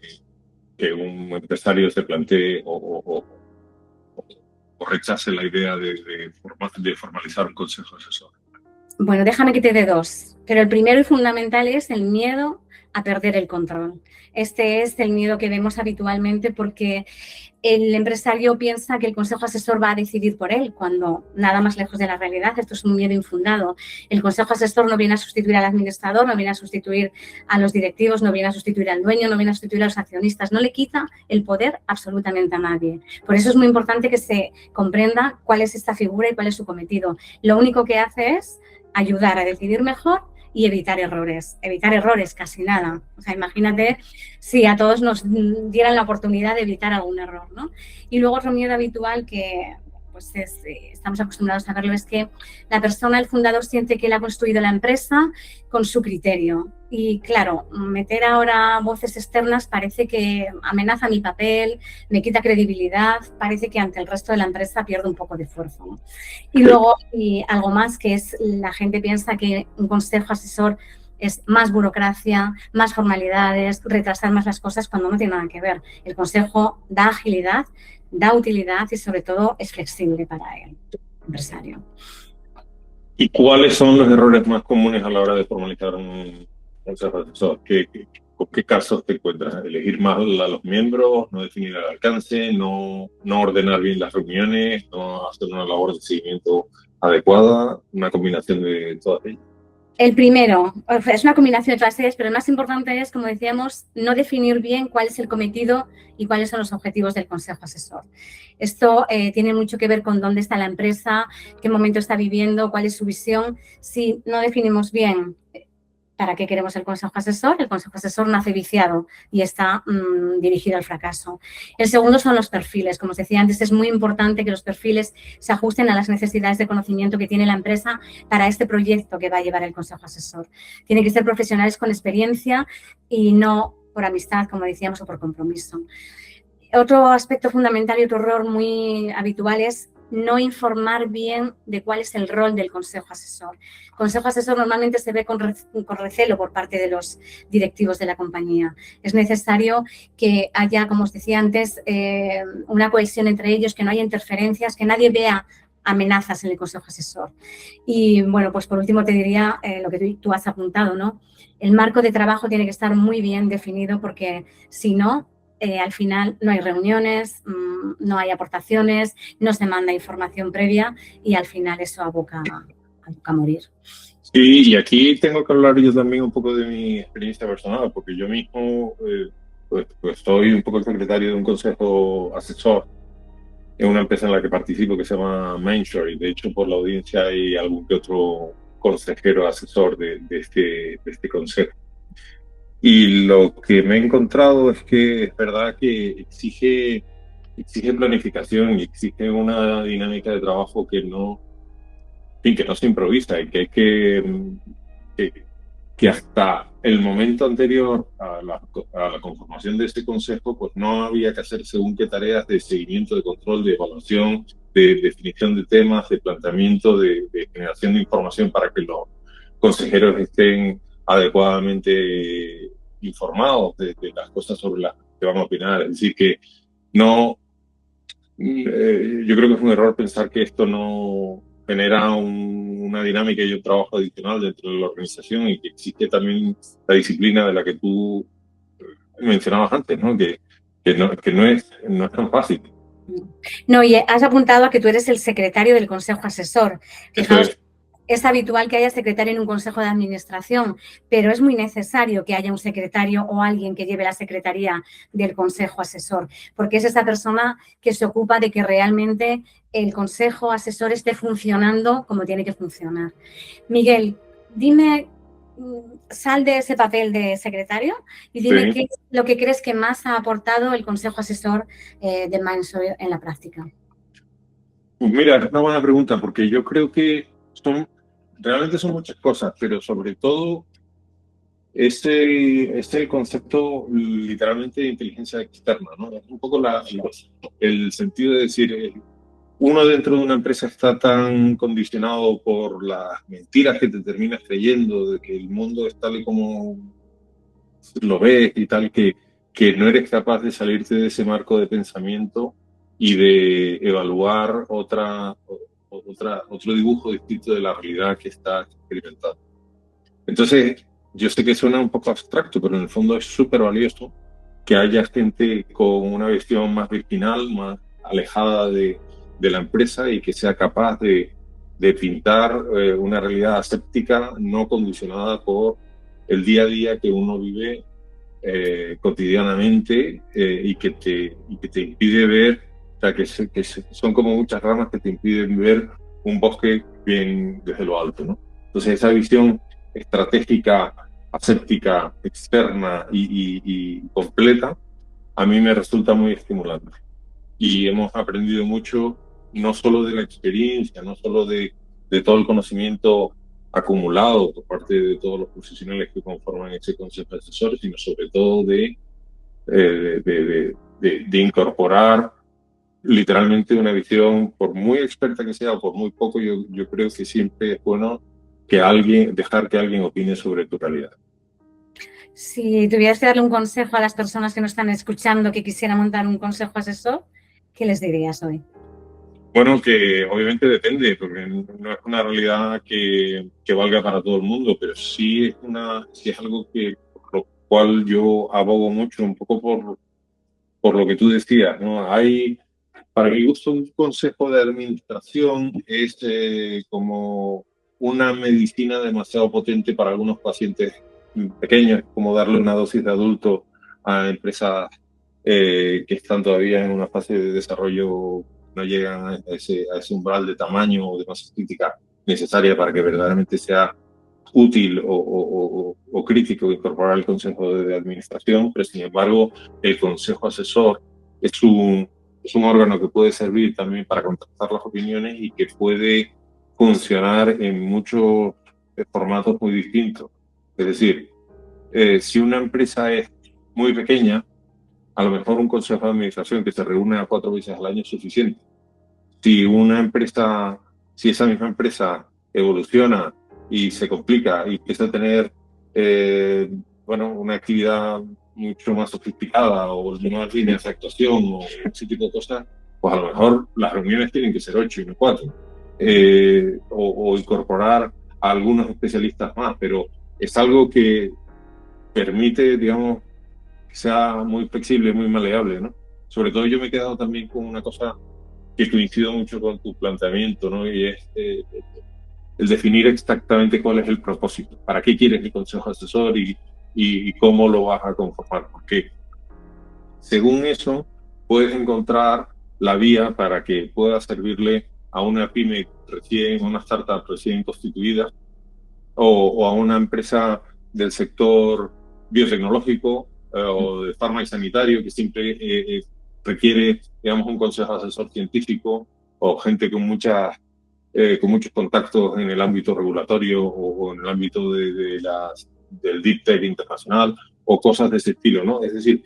que un empresario se plantee o rechace la idea de formalizar un consejo asesor? Bueno, déjame que te dé dos. Pero el primero y fundamental es el miedo a perder el control. Este es el miedo que vemos habitualmente porque el empresario piensa que el consejo asesor va a decidir por él, cuando nada más lejos de la realidad. Esto es un miedo infundado. El consejo asesor no viene a sustituir al administrador, no viene a sustituir a los directivos, no viene a sustituir al dueño, no viene a sustituir a los accionistas. No le quita el poder absolutamente a nadie. Por eso es muy importante que se comprenda cuál es esta figura y cuál es su cometido. Lo único que hace es ayudar a decidir mejor y evitar errores. Evitar errores, casi nada. O sea, imagínate si a todos nos dieran la oportunidad de evitar algún error, ¿no? Y luego otro miedo habitual que pues estamos acostumbrados a verlo es que la persona, el fundador, siente que él ha construido la empresa con su criterio. Y claro, meter ahora voces externas parece que amenaza mi papel, me quita credibilidad, parece que ante el resto de la empresa pierde un poco de fuerza, ¿no? Y luego, y algo más, que es la gente piensa que un consejo asesor es más burocracia, más formalidades, retrasar más las cosas cuando no tiene nada que ver. El consejo da agilidad, da utilidad y sobre todo es flexible para el empresario. ¿Y cuáles son los errores más comunes a la hora de formalizar un consejo asesor? ¿Con qué casos te encuentras? ¿Elegir mal a los miembros, no definir el alcance, no ordenar bien las reuniones, no hacer una labor de seguimiento adecuada, una combinación de todas ellas? El primero, es una combinación de todas ellas, pero el más importante es, como decíamos, no definir bien cuál es el cometido y cuáles son los objetivos del consejo asesor. Esto tiene mucho que ver con dónde está la empresa, qué momento está viviendo, cuál es su visión. Si no definimos bien para qué queremos el consejo asesor nace viciado y está dirigido al fracaso. El segundo son los perfiles. Como os decía antes, es muy importante que los perfiles se ajusten a las necesidades de conocimiento que tiene la empresa para este proyecto que va a llevar el consejo asesor. Tienen que ser profesionales con experiencia y no por amistad, como decíamos, o por compromiso. Otro aspecto fundamental y otro error muy habitual es no informar bien de cuál es el rol del consejo asesor. El consejo asesor normalmente se ve con recelo por parte de los directivos de la compañía. Es necesario que haya, como os decía antes, una cohesión entre ellos, que no haya interferencias, que nadie vea amenazas en el consejo asesor. Y, bueno, pues por último te diría lo que tú has apuntado, ¿no? El marco de trabajo tiene que estar muy bien definido porque, si no, al final no hay reuniones, no hay aportaciones, no se manda información previa y al final eso aboca a morir. Sí, y aquí tengo que hablar yo también un poco de mi experiencia personal, porque yo mismo pues soy un poco el secretario de un consejo asesor en una empresa en la que participo que se llama Mainshore, y de hecho por la audiencia hay algún que otro consejero asesor de este consejo. Y lo que me he encontrado es que es verdad que exige planificación y exige una dinámica de trabajo que no se improvisa y que hay que hasta el momento anterior a la conformación de este consejo, pues no había que hacer según qué tareas de seguimiento, de control, de evaluación, de definición de temas, de planteamiento, de generación de información para que los consejeros estén adecuadamente informados de las cosas sobre las que van a opinar. Es decir, que no, yo creo que es un error pensar que esto no genera una dinámica y un trabajo adicional dentro de la organización, y que existe también la disciplina de la que tú mencionabas antes, ¿no? Que no es tan fácil. No, y has apuntado a que tú eres el secretario del consejo asesor. Fijaos, es habitual que haya secretario en un consejo de administración, pero es muy necesario que haya un secretario o alguien que lleve la secretaría del consejo asesor, porque es esa persona que se ocupa de que realmente el consejo asesor esté funcionando como tiene que funcionar. Miguel, dime, sal de ese papel de secretario y dime qué es lo que crees que más ha aportado el consejo asesor de Mainshore en la práctica. Pues mira, es una buena pregunta, porque yo creo que realmente son muchas cosas, pero sobre todo es el concepto literalmente de inteligencia externa, ¿no? Es un poco el sentido de decir, uno dentro de una empresa está tan condicionado por las mentiras que te terminas creyendo, de que el mundo es tal y como lo ves y tal, que no eres capaz de salirte de ese marco de pensamiento y de evaluar otro dibujo distinto de la realidad que estás experimentando. Entonces, yo sé que suena un poco abstracto, pero en el fondo es súper valioso que haya gente con una visión más virginal, más alejada de la empresa y que sea capaz de pintar una realidad aséptica no condicionada por el día a día que uno vive cotidianamente y que te impide ver, o sea, son como muchas ramas que te impiden ver un bosque bien desde lo alto, ¿no? Entonces esa visión estratégica, aséptica, externa y completa, a mí me resulta muy estimulante. Y hemos aprendido mucho, no solo de la experiencia, no solo de todo el conocimiento acumulado por parte de todos los profesionales que conforman ese consejo asesor, sino sobre todo de incorporar literalmente una visión, por muy experta que sea o por muy poco, yo creo que siempre es bueno dejar que alguien opine sobre tu realidad. Si tuvieras que darle un consejo a las personas que nos están escuchando que quisieran montar un consejo asesor, ¿qué les dirías hoy? Bueno, que obviamente depende, porque no es una realidad que valga para todo el mundo, pero sí es algo por lo cual yo abogo mucho, un poco por lo que tú decías, ¿no? Para mi gusto, un consejo de administración es como una medicina demasiado potente para algunos pacientes pequeños, como darle una dosis de adulto a empresas que están todavía en una fase de desarrollo, no llegan a ese umbral de tamaño o de masa crítica necesaria para que verdaderamente sea útil o crítico incorporar el consejo de administración, pero sin embargo el consejo asesor es un órgano que puede servir también para contrastar las opiniones y que puede funcionar en muchos formatos muy distintos. Es decir, si una empresa es muy pequeña, a lo mejor un consejo de administración que se reúne a 4 veces al año es suficiente. Si esa misma empresa evoluciona y se complica y empieza a tener bueno, una actividad mucho más sofisticada o nuevas líneas de actuación o ese tipo de cosas, pues a lo mejor las reuniones tienen que ser 8 y no 4. O incorporar a algunos especialistas más, pero es algo que permite, digamos, que sea muy flexible, muy maleable, ¿no? Sobre todo yo me he quedado también con una cosa que coincido mucho con tu planteamiento, ¿no? Y es el definir exactamente cuál es el propósito, para qué quieres el consejo asesor y cómo lo vas a conformar, porque según eso puedes encontrar la vía para que pueda servirle a una pyme una startup recién constituida o a una empresa del sector biotecnológico o de farma y sanitario que siempre requiere, digamos, un consejo asesor científico o gente con muchos contactos en el ámbito regulatorio o en el ámbito del Deep Tech internacional o cosas de ese estilo, ¿no? Es decir,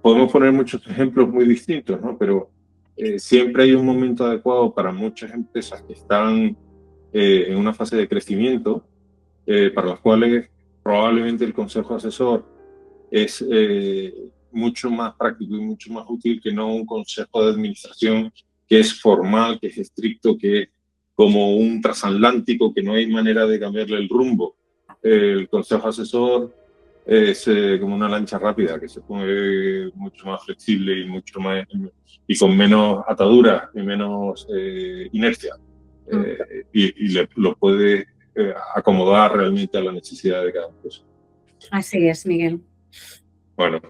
podemos poner muchos ejemplos muy distintos, ¿no? Pero siempre hay un momento adecuado para muchas empresas que están en una fase de crecimiento, para las cuales probablemente el consejo asesor es mucho más práctico y mucho más útil que no un consejo de administración que es formal, que es estricto, que es como un transatlántico, que no hay manera de cambiarle el rumbo. El consejo asesor es como una lancha rápida que se pone mucho más flexible y mucho más y con menos ataduras y menos inercia lo puede acomodar realmente a la necesidad de cada cosa. Así es, Miguel. Bueno,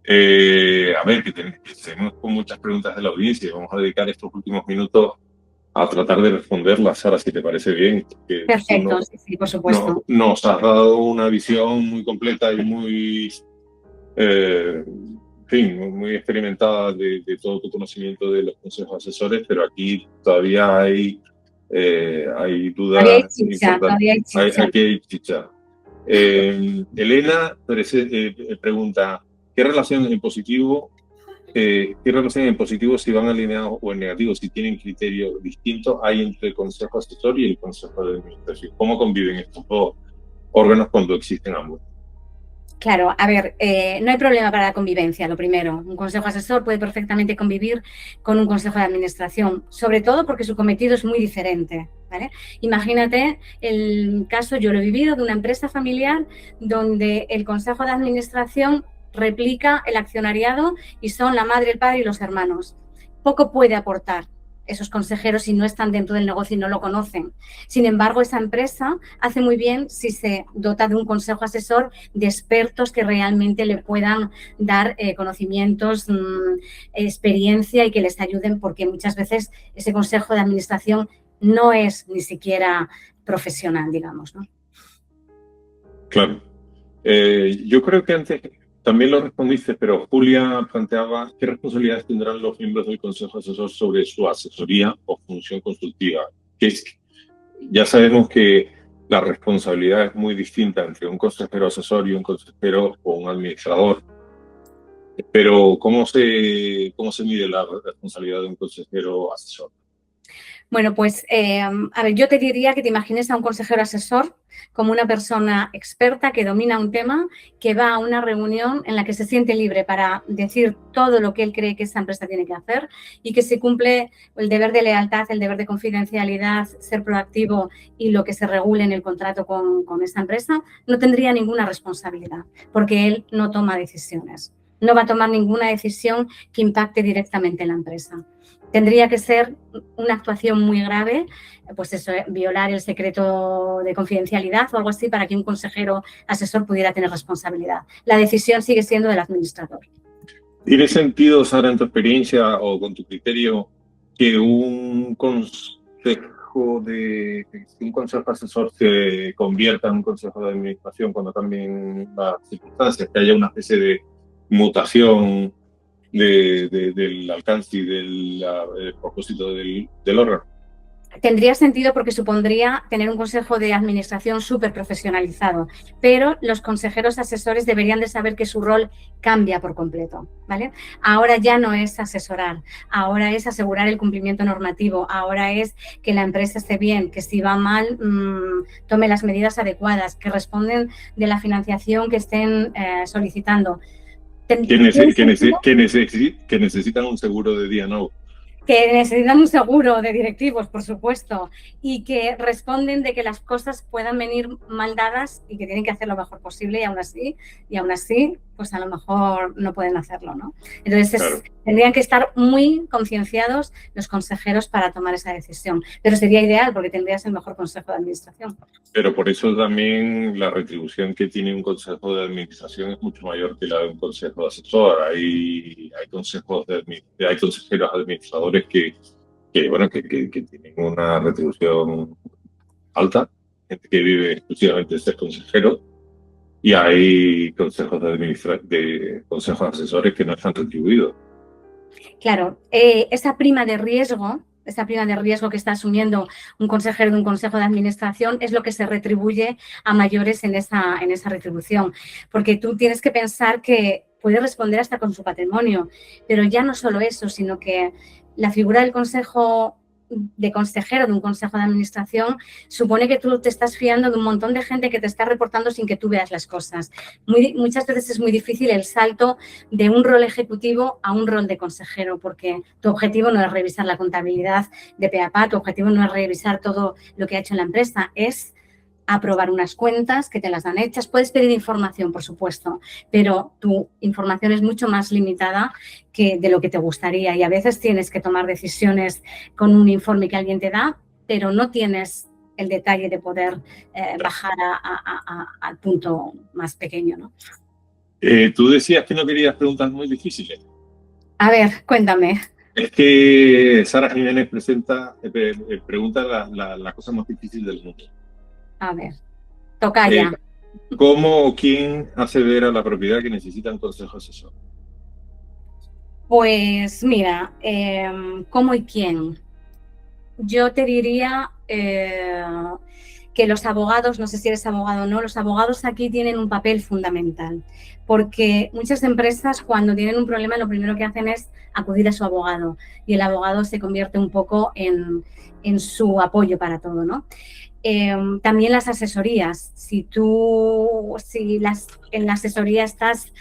a ver, que tenemos muchas preguntas de la audiencia. Vamos a dedicar estos últimos minutos a tratar de responderlas, Sara, si te parece bien. Perfecto, sí, por supuesto. Nos has dado una visión muy completa y muy, en fin, muy experimentada de todo tu conocimiento de los consejos asesores, pero aquí todavía hay dudas importantes. Aquí hay chicha. Elena pregunta, ¿qué relación en positivo si van alineados o en negativo, si tienen criterios distintos hay entre el consejo asesor y el consejo de administración? ¿Cómo conviven estos dos órganos cuando existen ambos? Claro, a ver, no hay problema para la convivencia, lo primero. Un consejo asesor puede perfectamente convivir con un consejo de administración, sobre todo porque su cometido es muy diferente. ¿vale? Imagínate el caso, yo lo he vivido, de una empresa familiar donde el consejo de administración replica el accionariado y son la madre, el padre y los hermanos. Poco puede aportar esos consejeros si no están dentro del negocio y no lo conocen. Sin embargo, esa empresa hace muy bien si se dota de un consejo asesor de expertos que realmente le puedan dar conocimientos, experiencia y que les ayuden, porque muchas veces ese consejo de administración no es ni siquiera profesional, digamos, ¿no? Claro. Yo creo que antes también lo respondiste, pero Julia planteaba qué responsabilidades tendrán los miembros del Consejo Asesor sobre su asesoría o función consultiva. Ya sabemos que la responsabilidad es muy distinta entre un consejero asesor y un consejero o un administrador. Pero ¿cómo se mide la responsabilidad de un consejero asesor? Bueno, pues, a ver, yo te diría que te imagines a un consejero asesor como una persona experta que domina un tema, que va a una reunión en la que se siente libre para decir todo lo que él cree que esa empresa tiene que hacer y que se cumple el deber de lealtad, el deber de confidencialidad, ser proactivo y lo que se regule en el contrato con esa empresa, no tendría ninguna responsabilidad porque él no toma decisiones. No va a tomar ninguna decisión que impacte directamente en la empresa. Tendría que ser una actuación muy grave, pues eso, violar el secreto de confidencialidad o algo así para que un consejero asesor pudiera tener responsabilidad. La decisión sigue siendo del administrador. ¿Tiene sentido, Sara, en tu experiencia o con tu criterio, que un consejo asesor se convierta en un consejo de administración cuando cambien las circunstancias, que haya una especie de mutación del alcance y del propósito del órgano? Tendría sentido porque supondría tener un consejo de administración súper profesionalizado, pero los consejeros asesores deberían de saber que su rol cambia por completo, ¿vale? Ahora ya no es asesorar, ahora es asegurar el cumplimiento normativo, ahora es que la empresa esté bien, que si va mal tome las medidas adecuadas, que responden de la financiación que estén solicitando. Que necesitan un seguro de D&O. Que necesitan un seguro de directivos, por supuesto, y que responden de que las cosas puedan venir mal dadas y que tienen que hacer lo mejor posible y aún así, pues a lo mejor no pueden hacerlo, ¿no? Entonces, claro, tendrían que estar muy concienciados los consejeros para tomar esa decisión, pero sería ideal porque tendrías el mejor consejo de administración. Pero por eso también la retribución que tiene un consejo de administración es mucho mayor que la de un consejo de asesor. Hay consejeros administradores que tienen una retribución alta, gente que vive exclusivamente de ser consejero, y hay consejos consejos asesores que no están retribuidos. Claro, esa prima de riesgo que está asumiendo un consejero de un consejo de administración es lo que se retribuye a mayores en esa retribución. Porque tú tienes que pensar que puede responder hasta con su patrimonio, pero ya no solo eso, sino que la figura del consejero de un consejo de administración supone que tú te estás fiando de un montón de gente que te está reportando sin que tú veas las cosas. Muchas veces es muy difícil el salto de un rol ejecutivo a un rol de consejero, porque tu objetivo no es revisar la contabilidad de pe a pa, tu objetivo no es revisar todo lo que ha hecho la empresa, es aprobar unas cuentas que te las dan hechas. Puedes pedir información, por supuesto, pero tu información es mucho más limitada que de lo que te gustaría y a veces tienes que tomar decisiones con un informe que alguien te da, pero no tienes el detalle de poder bajar al punto más pequeño, ¿no? Tú decías que no querías preguntas muy difíciles. A ver, cuéntame. Es que Sara Jiménez pregunta la cosa más difícil del mundo. A ver, toca ya. ¿Cómo o quién hace ver a la propiedad que necesita un consejo asesor? Pues mira, ¿cómo y quién? Yo te diría que los abogados, no sé si eres abogado o no, los abogados aquí tienen un papel fundamental, porque muchas empresas cuando tienen un problema lo primero que hacen es acudir a su abogado y el abogado se convierte un poco en su apoyo para todo, ¿no? También las asesorías. En la asesoría estás...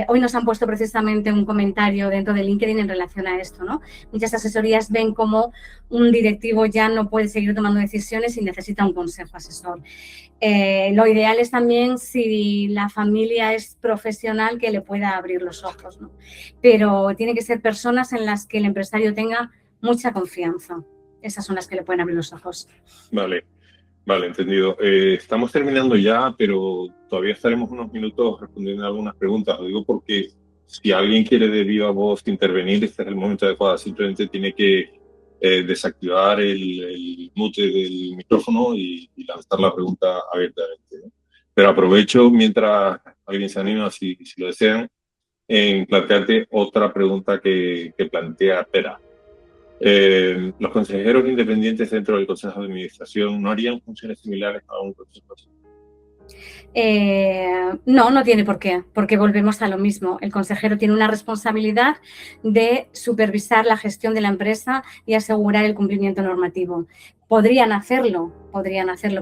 hoy nos han puesto precisamente un comentario dentro de LinkedIn en relación a esto, ¿no? Muchas asesorías ven como un directivo ya no puede seguir tomando decisiones y necesita un consejo asesor. Lo ideal es también, si la familia es profesional, que le pueda abrir los ojos, ¿no? Pero tiene que ser personas en las que el empresario tenga mucha confianza. Esas son las que le pueden abrir los ojos. Vale. Vale, entendido. Estamos terminando ya, pero todavía estaremos unos minutos respondiendo a algunas preguntas. Lo digo porque si alguien quiere de viva voz intervenir, este es el momento adecuado. Simplemente tiene que desactivar el mute del micrófono y lanzar la pregunta abiertamente, ¿no? Pero aprovecho mientras alguien se anima, si lo desean, en plantearte otra pregunta que plantea Pera. Los consejeros independientes dentro del Consejo de Administración, ¿no harían funciones similares a un consejo? No tiene por qué, porque volvemos a lo mismo. El consejero tiene una responsabilidad de supervisar la gestión de la empresa y asegurar el cumplimiento normativo. Podrían hacerlo,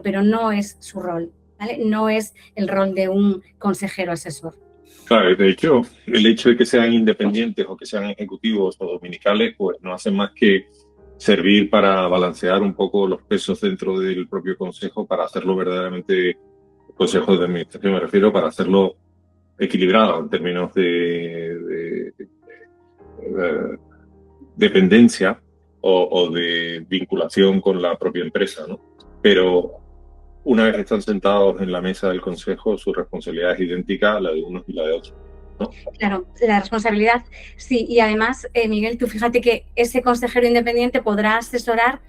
pero no es su rol, ¿vale? No es el rol de un consejero asesor. Claro, de hecho, el hecho de que sean independientes o que sean ejecutivos o dominicales, pues no hace más que servir para balancear un poco los pesos dentro del propio consejo para hacerlo verdaderamente, consejo de administración me refiero, para hacerlo equilibrado en términos de dependencia o de vinculación con la propia empresa, ¿no? Pero una vez están sentados en la mesa del consejo, su responsabilidad es idéntica a la de unos y la de otros, ¿no? Claro, la responsabilidad, sí. Y además, Miguel, tú fíjate que ese consejero independiente podrá asesorar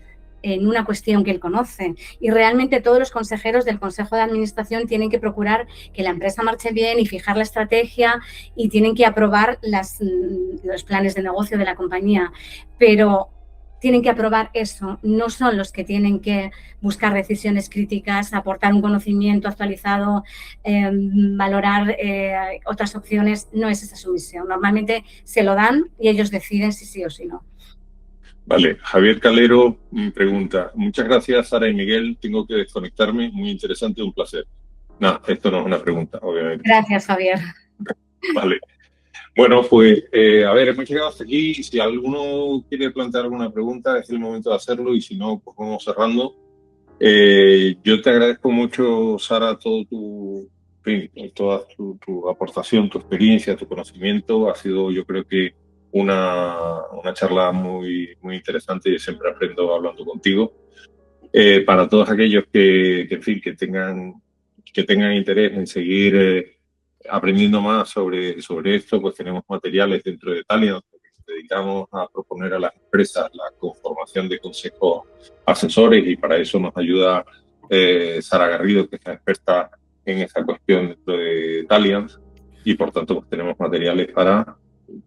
en una cuestión que él conoce. Y realmente todos los consejeros del Consejo de Administración tienen que procurar que la empresa marche bien y fijar la estrategia, y tienen que aprobar los planes de negocio de la compañía. Pero tienen que aprobar eso, no son los que tienen que buscar decisiones críticas, aportar un conocimiento actualizado, valorar otras opciones. No es esa su misión. Normalmente se lo dan y ellos deciden si sí o si no. Vale, Javier Calero pregunta: muchas gracias, Sara y Miguel, tengo que desconectarme, muy interesante, un placer. No, esto no es una pregunta, obviamente. Gracias, Javier. Vale. Bueno, pues, a ver, hemos llegado hasta aquí. Si alguno quiere plantear alguna pregunta, es el momento de hacerlo, y si no, pues vamos cerrando. Yo te agradezco mucho, Sara, toda tu aportación, tu experiencia, tu conocimiento. Ha sido, yo creo que, una charla muy, muy interesante, y siempre aprendo hablando contigo. Para todos aquellos en fin, que tengan interés en seguir aprendiendo más sobre esto, pues tenemos materiales dentro de Taliance, que nos dedicamos a proponer a las empresas la conformación de consejos asesores, y para eso nos ayuda Sara Garrido, que es la experta en esta cuestión dentro de Taliance, y por tanto pues tenemos materiales para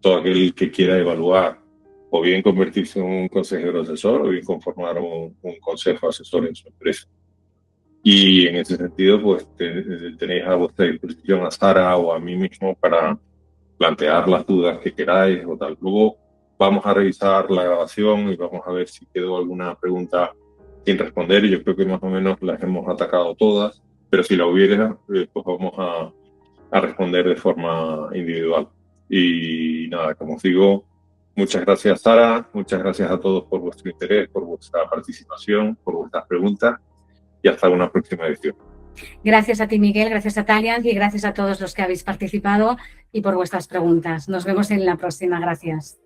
todo aquel que quiera evaluar o bien convertirse en un consejero asesor o bien conformar un consejo asesor en su empresa. Y en ese sentido, pues tenéis a vuestra disposición a Sara o a mí mismo para plantear las dudas que queráis o tal. Luego vamos a revisar la grabación y vamos a ver si quedó alguna pregunta sin responder. Yo creo que más o menos las hemos atacado todas, pero si la hubiera, pues vamos a responder de forma individual. Y nada, como os digo, muchas gracias, Sara, muchas gracias a todos por vuestro interés, por vuestra participación, por vuestras preguntas, y hasta una próxima edición. Gracias a ti, Miguel, gracias a Taliance y gracias a todos los que habéis participado y por vuestras preguntas. Nos vemos en la próxima. Gracias.